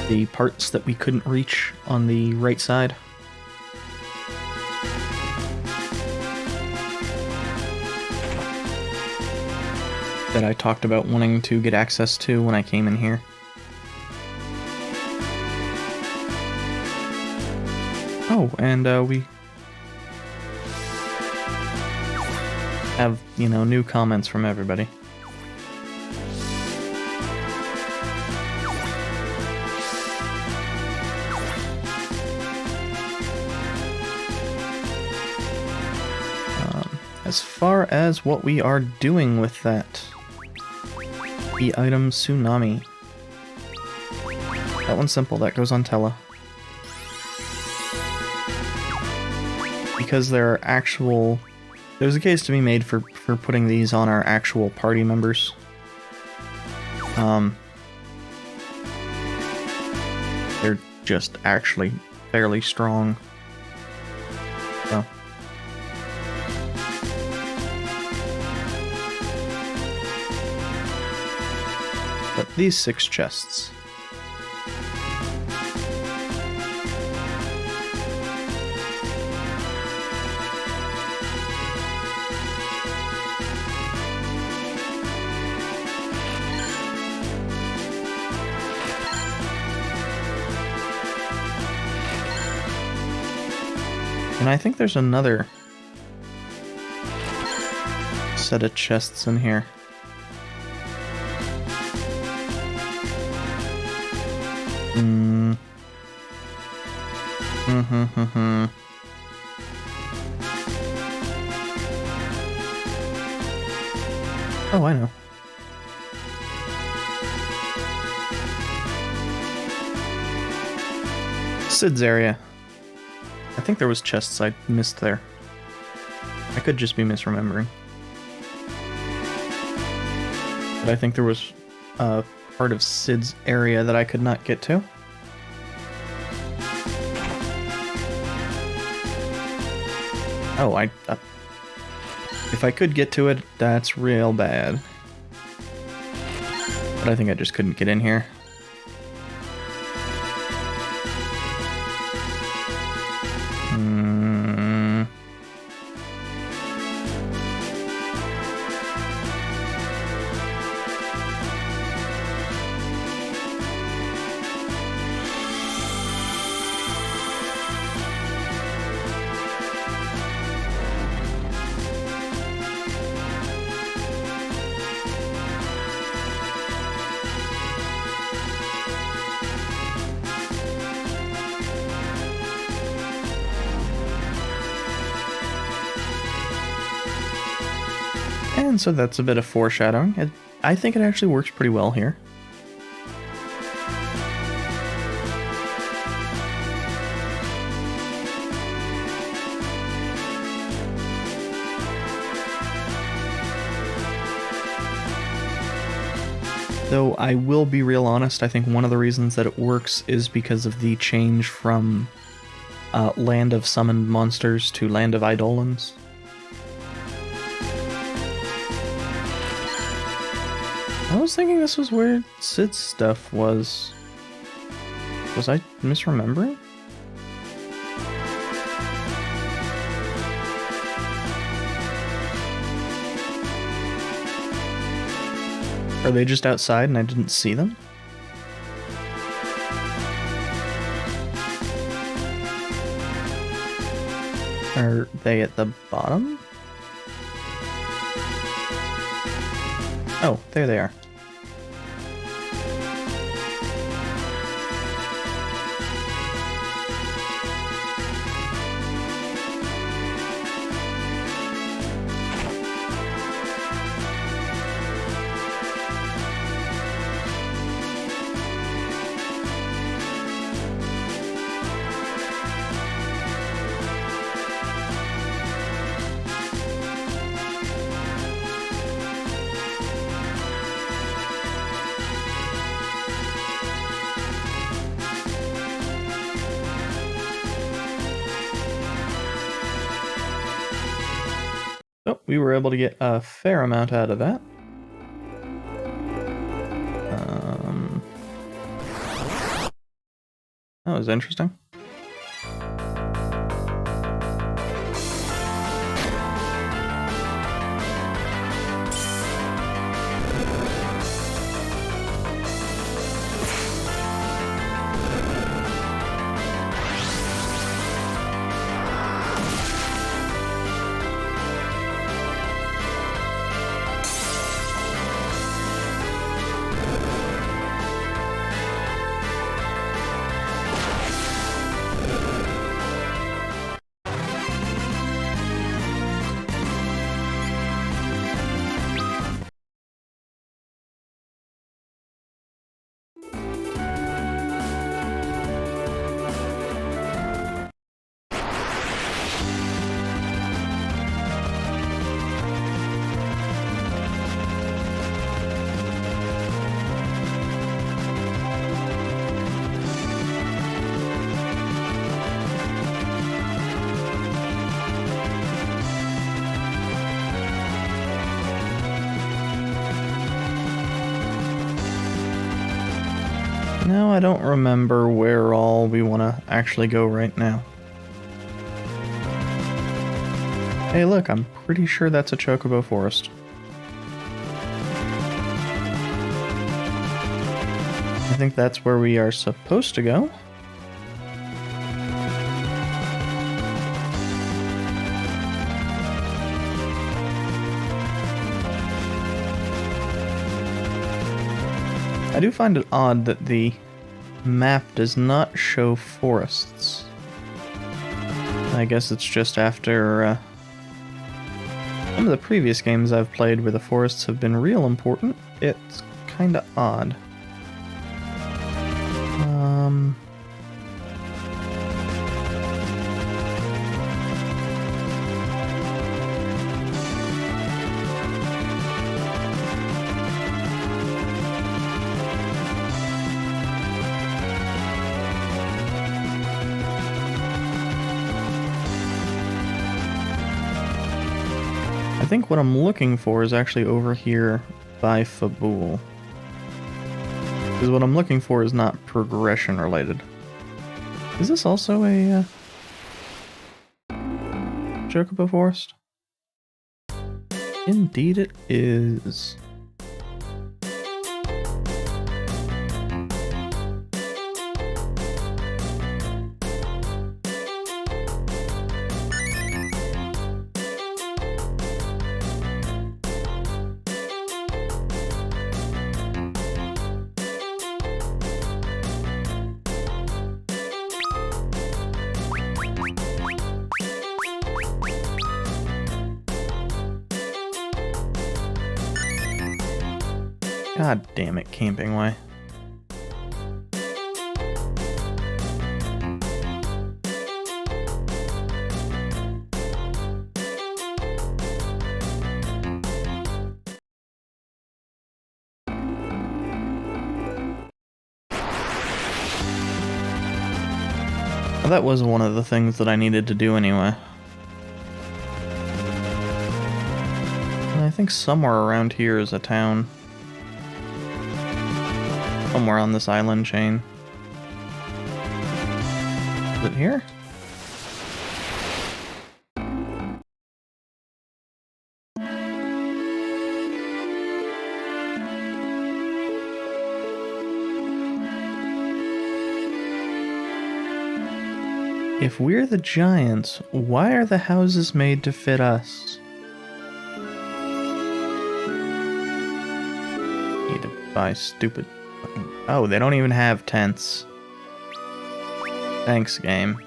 The parts that we couldn't reach on the right side. That I talked about wanting to get access to when I came in here. Oh, and we have, you know, new comments from everybody. As far as what we are doing with that, the item Tsunami. That one's simple, that goes on Tella. Because there are actual... There's a case to be made for putting these on our actual party members. They're just actually fairly strong. So... But these 6 chests. And I think there's another set of chests in here. Oh, I know. Sid's area. I think there was chests I missed there. I could just be misremembering. But I think there was part of Sid's area that I could not get to. Oh, if I could get to it, that's real bad. But I think I just couldn't get in here. And so that's a bit of foreshadowing. I think it actually works pretty well here. Though I will be real honest, I think one of the reasons that it works is because of the change from Land of Summoned Monsters to Land of Eidolons. I was thinking this was where Sid's stuff was. Was I misremembering? Are they just outside and I didn't see them? Are they at the bottom? Oh, there they are. we were able to get a fair amount out of that. That was interesting. Now I don't remember where all we want to actually go right now. Hey look, I'm pretty sure that's a chocobo forest. I think that's where we are supposed to go. I do find it odd that the map does not show forests. I guess it's just after some of the previous games I've played where the forests have been real important. It's kinda odd. I think what I'm looking for is actually over here by Fabul. Because what I'm looking for is not progression related. Is this also a chocobo forest? Indeed it is. God damn it, camping way. Well, that was one of the things that I needed to do anyway. And I think somewhere around here is a town. Somewhere on this island chain. Is it here? If we're the giants, why are the houses made to fit us? Need to buy stupid... Oh, they don't even have tents. Thanks, game.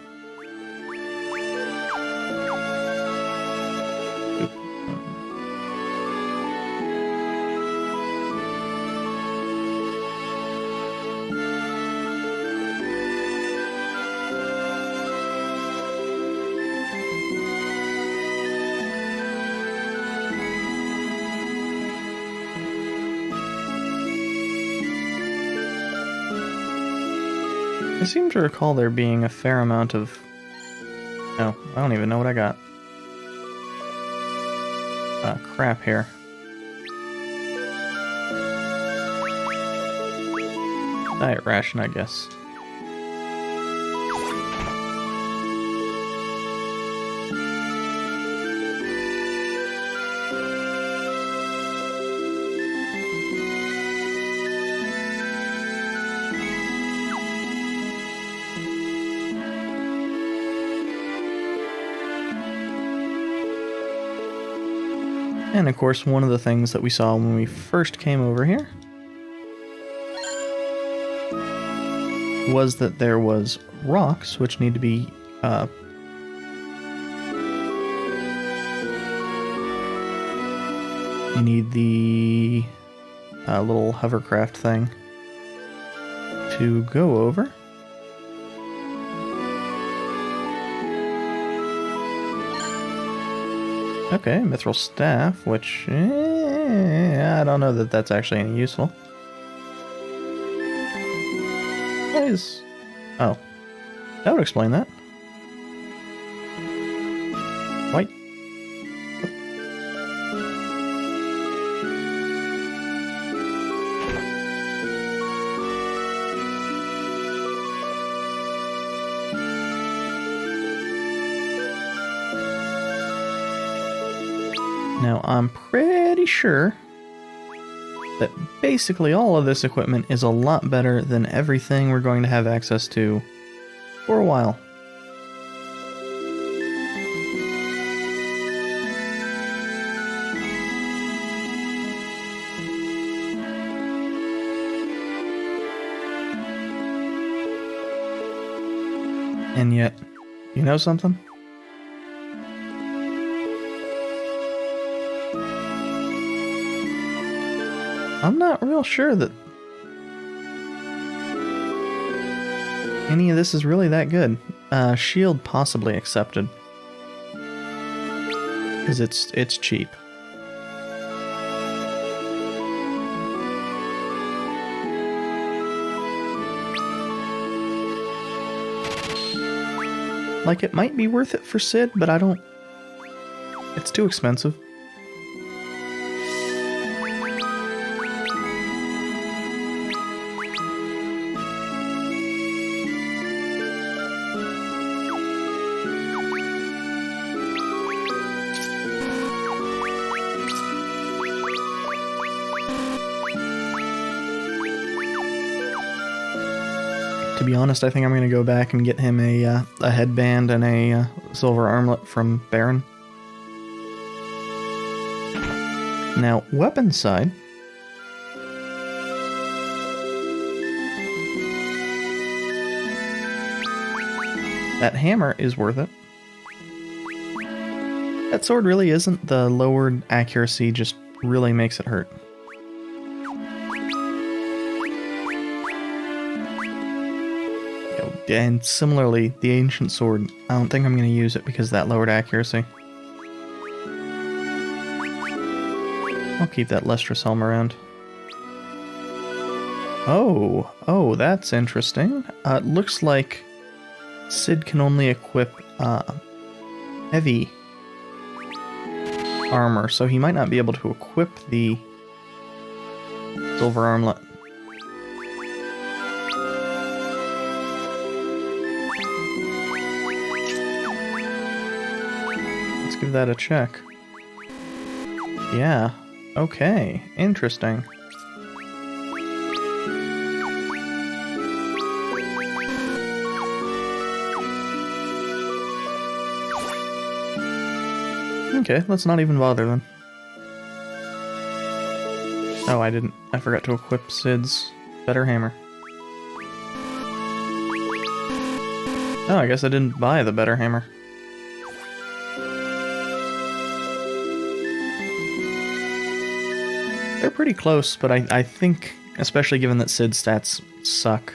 I seem to recall there being a fair amount of... Oh, I don't even know what I got. crap here. Diet ration, I guess. And of course, one of the things that we saw when we first came over here was that there was rocks which need to be you need the little hovercraft thing to go over. Okay, mithril staff, which I don't know that that's actually any useful. What is... Oh. That would explain that. White. Now, I'm pretty sure that basically all of this equipment is a lot better than everything we're going to have access to for a while. And yet, you know something? I'm not real sure that any of this is really that good. Shield possibly accepted. Because it's cheap. Like, it might be worth it for Sid, but I don't... It's too expensive. To be honest, I think I'm going to go back and get him a headband and a silver armlet from Baron. Now, weapon side. That hammer is worth it. That sword really isn't. The lowered accuracy just really makes it hurt. And similarly, the ancient sword, I don't think I'm going to use it because of that lowered accuracy. I'll keep that Lestrous helm around. Oh, that's interesting. It looks like Sid can only equip heavy armor, so he might not be able to equip the silver armlet. Give that a check. Yeah. Okay. Interesting. Okay, let's not even bother then. Oh, I forgot to equip Sid's better hammer. Oh, I guess I didn't buy the better hammer. They're pretty close, but I think, especially given that Sid's stats suck,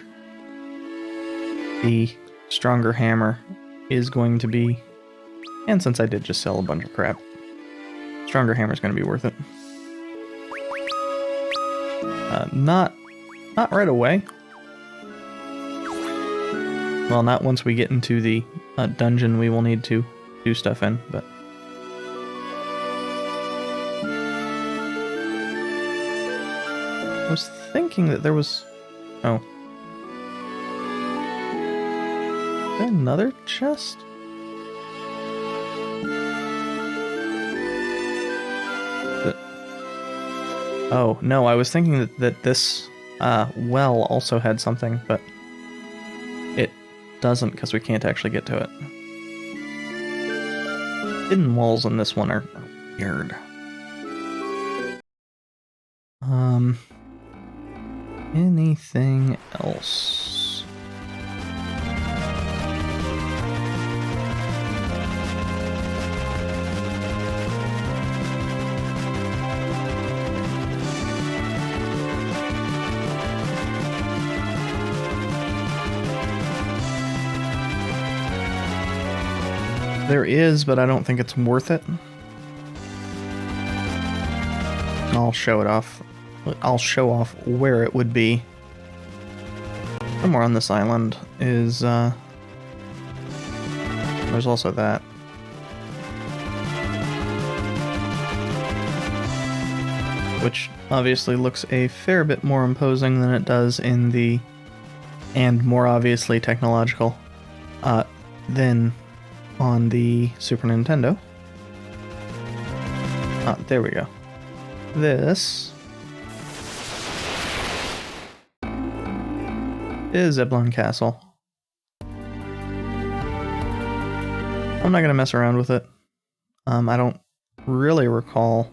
the stronger hammer is going to be, and since I did just sell a bunch of crap, stronger hammer is going to be worth it. Not right away. Well, not once we get into the dungeon we will need to do stuff in, but... I was thinking that there was... Oh. Is there another chest? Oh, no, I was thinking that this well also had something, but it doesn't because we can't actually get to it. Hidden walls in this one are weird. Anything else? There is, but I don't think it's worth it. I'll show it off. I'll show off where it would be. Somewhere on this island is, there's also that. Which obviously looks a fair bit more imposing than it does in the... and more obviously technological, than on the Super Nintendo. Ah, there we go. This is Eblon Castle. I'm not gonna mess around with it. I don't really recall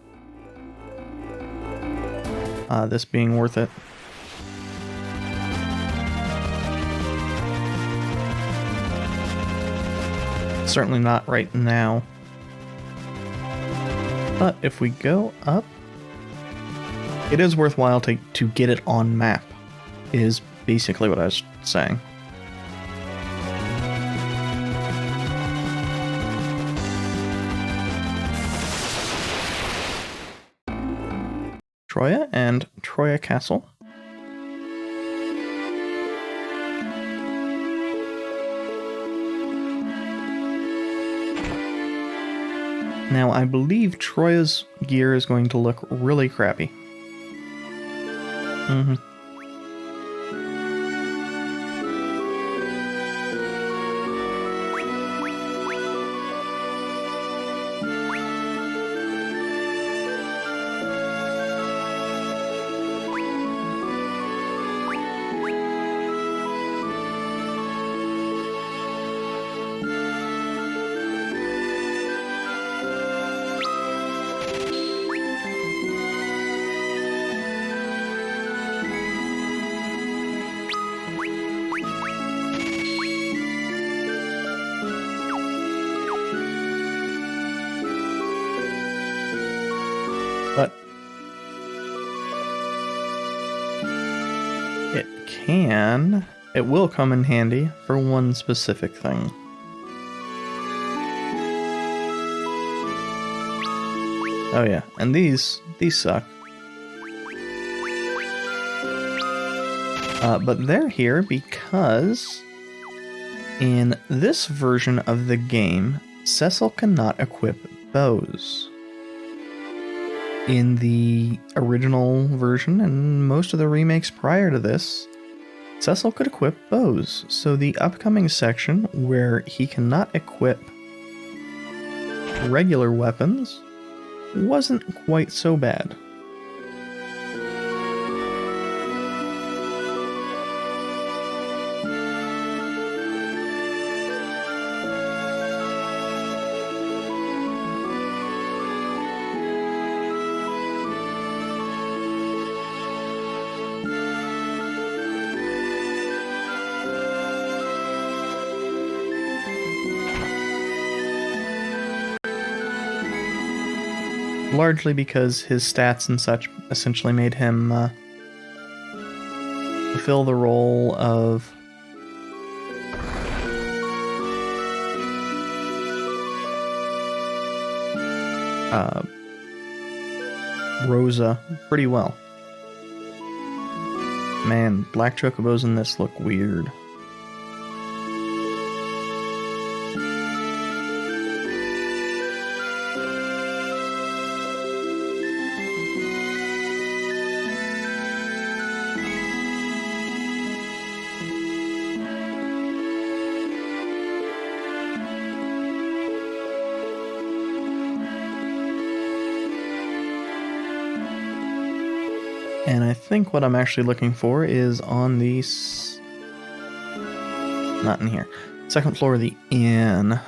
this being worth it. Certainly not right now. But if we go up, it is worthwhile to get it on map, is basically what I was saying. Troia and Troia Castle. Now, I believe Troia's gear is going to look really crappy. But it will come in handy for one specific thing. Oh yeah, and these suck. But they're here because in this version of the game, Cecil cannot equip bows. In the original version and most of the remakes prior to this, Cecil could equip bows, so the upcoming section where he cannot equip regular weapons wasn't quite so bad. Largely because his stats and such essentially made him fulfill the role of Rosa pretty well. Man, black chocobos in this look weird. And I think what I'm actually looking for is on the... not in here. Second floor of the inn.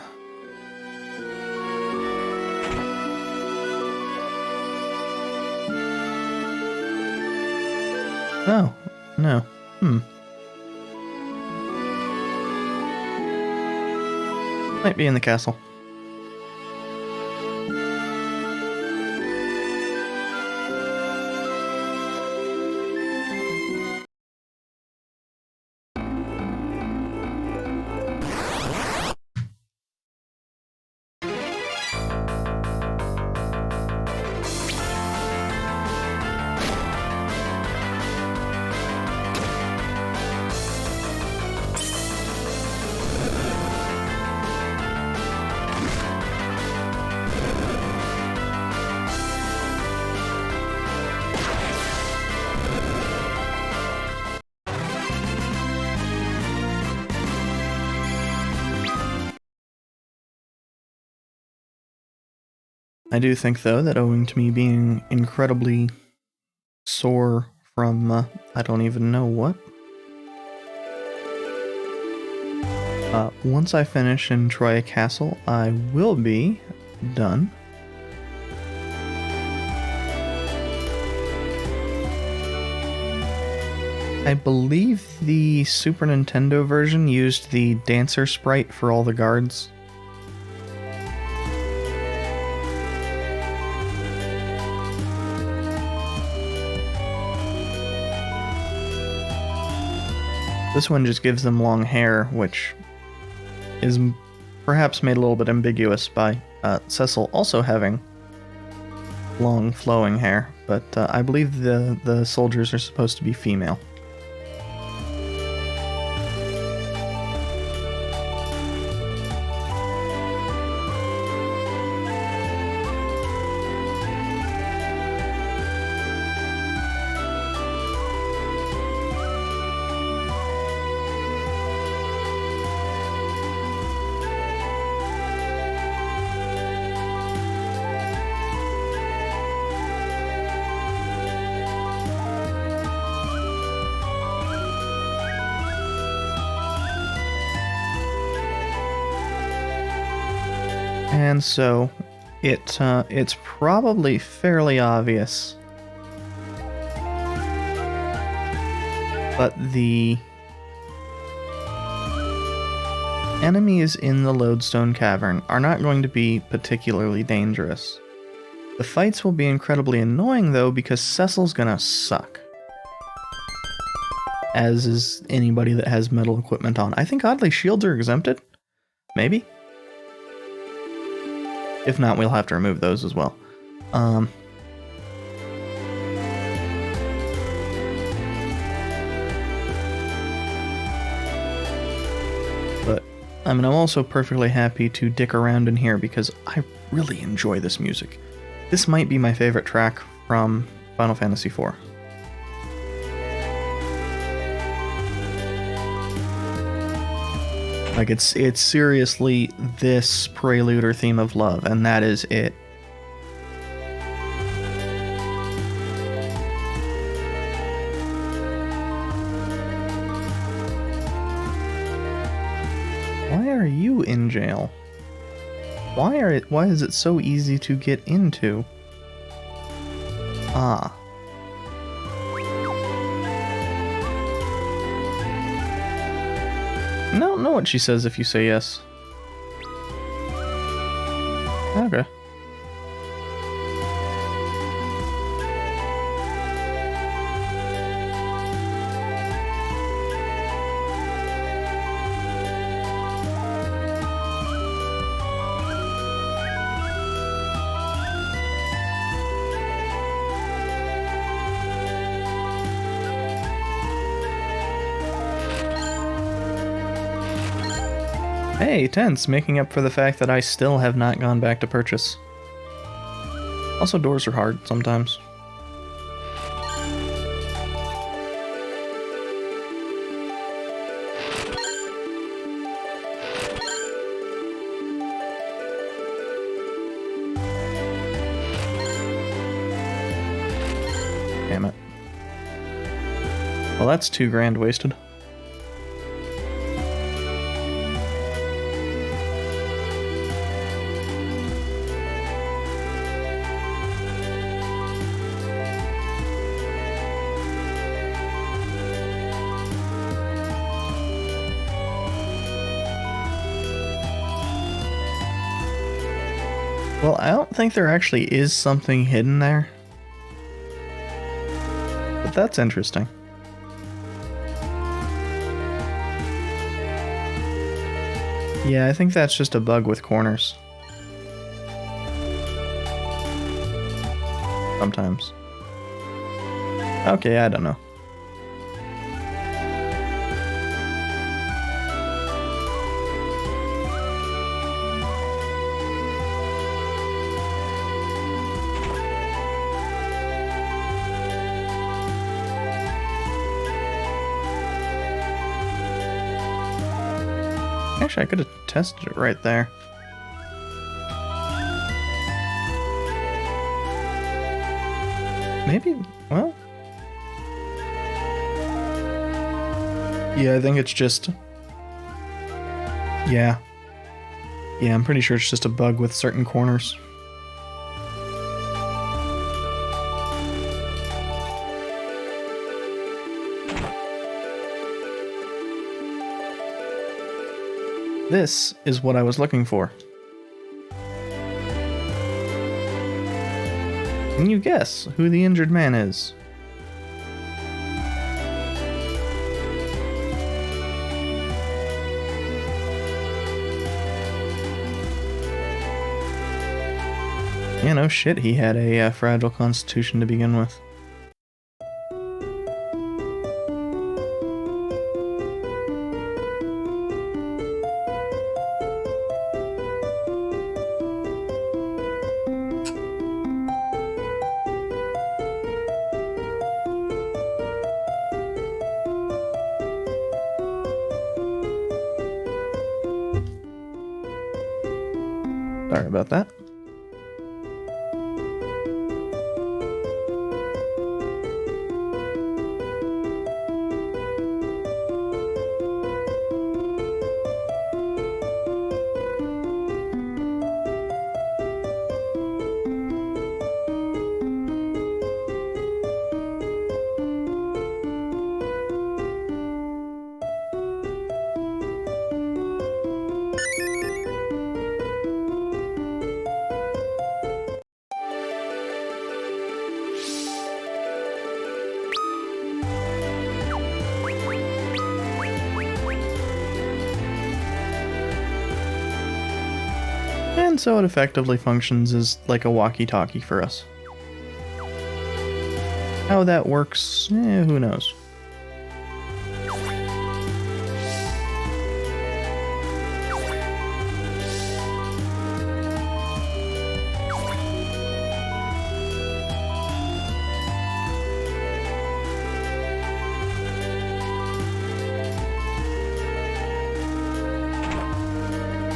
Oh, no. Might be in the castle. I do think, though, that owing to me being incredibly sore from, I don't even know what. Once I finish in Troia Castle, I will be done. I believe the Super Nintendo version used the dancer sprite for all the guards. This one just gives them long hair, which is perhaps made a little bit ambiguous by Cecil also having long flowing hair, but I believe the soldiers are supposed to be female. And so, it's probably fairly obvious, but the enemies in the Lodestone Cavern are not going to be particularly dangerous. The fights will be incredibly annoying, though, because Cecil's gonna suck. As is anybody that has metal equipment on. I think, oddly, shields are exempted? Maybe? If not, we'll have to remove those as well. But, I mean, I'm also perfectly happy to dick around in here because I really enjoy this music. This might be my favorite track from Final Fantasy IV. Like, it's seriously this prelude or theme of love, and that is it. Why are you in jail? Why is it so easy to get into? Ah. I don't know what she says if you say yes. Okay. Hey, tense, making up for the fact that I still have not gone back to purchase. Also, doors are hard sometimes. Damn it. Well, that's $2,000 wasted. Well, I don't think there actually is something hidden there. But that's interesting. Yeah, I think that's just a bug with corners. Sometimes. Okay, I don't know. Actually, I could have tested it right there. Maybe, well... Yeah, I think it's just... Yeah. Yeah, I'm pretty sure it's just a bug with certain corners. This is what I was looking for. Can you guess who the injured man is? Yeah, no shit, he had a fragile constitution to begin with. Sorry about that. And so it effectively functions as like a walkie-talkie for us. How that works, who knows.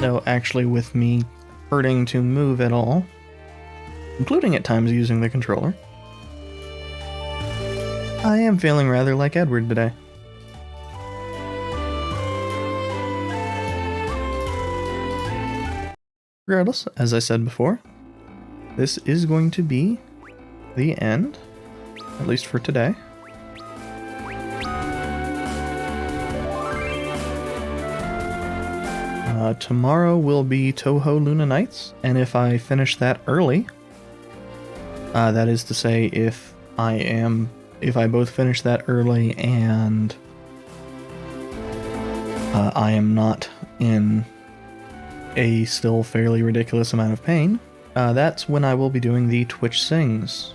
Though actually with me hurting to move at all, including at times using the controller, I am feeling rather like Edward today. Regardless, as I said before, this is going to be the end, at least for today. Tomorrow will be Toho Luna Nights, and if I finish that early, that is to say, if I both finish that early and I am not in a still fairly ridiculous amount of pain, that's when I will be doing the Twitch Sings.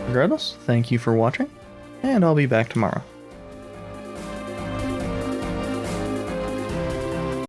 Regardless, thank you for watching, and I'll be back tomorrow.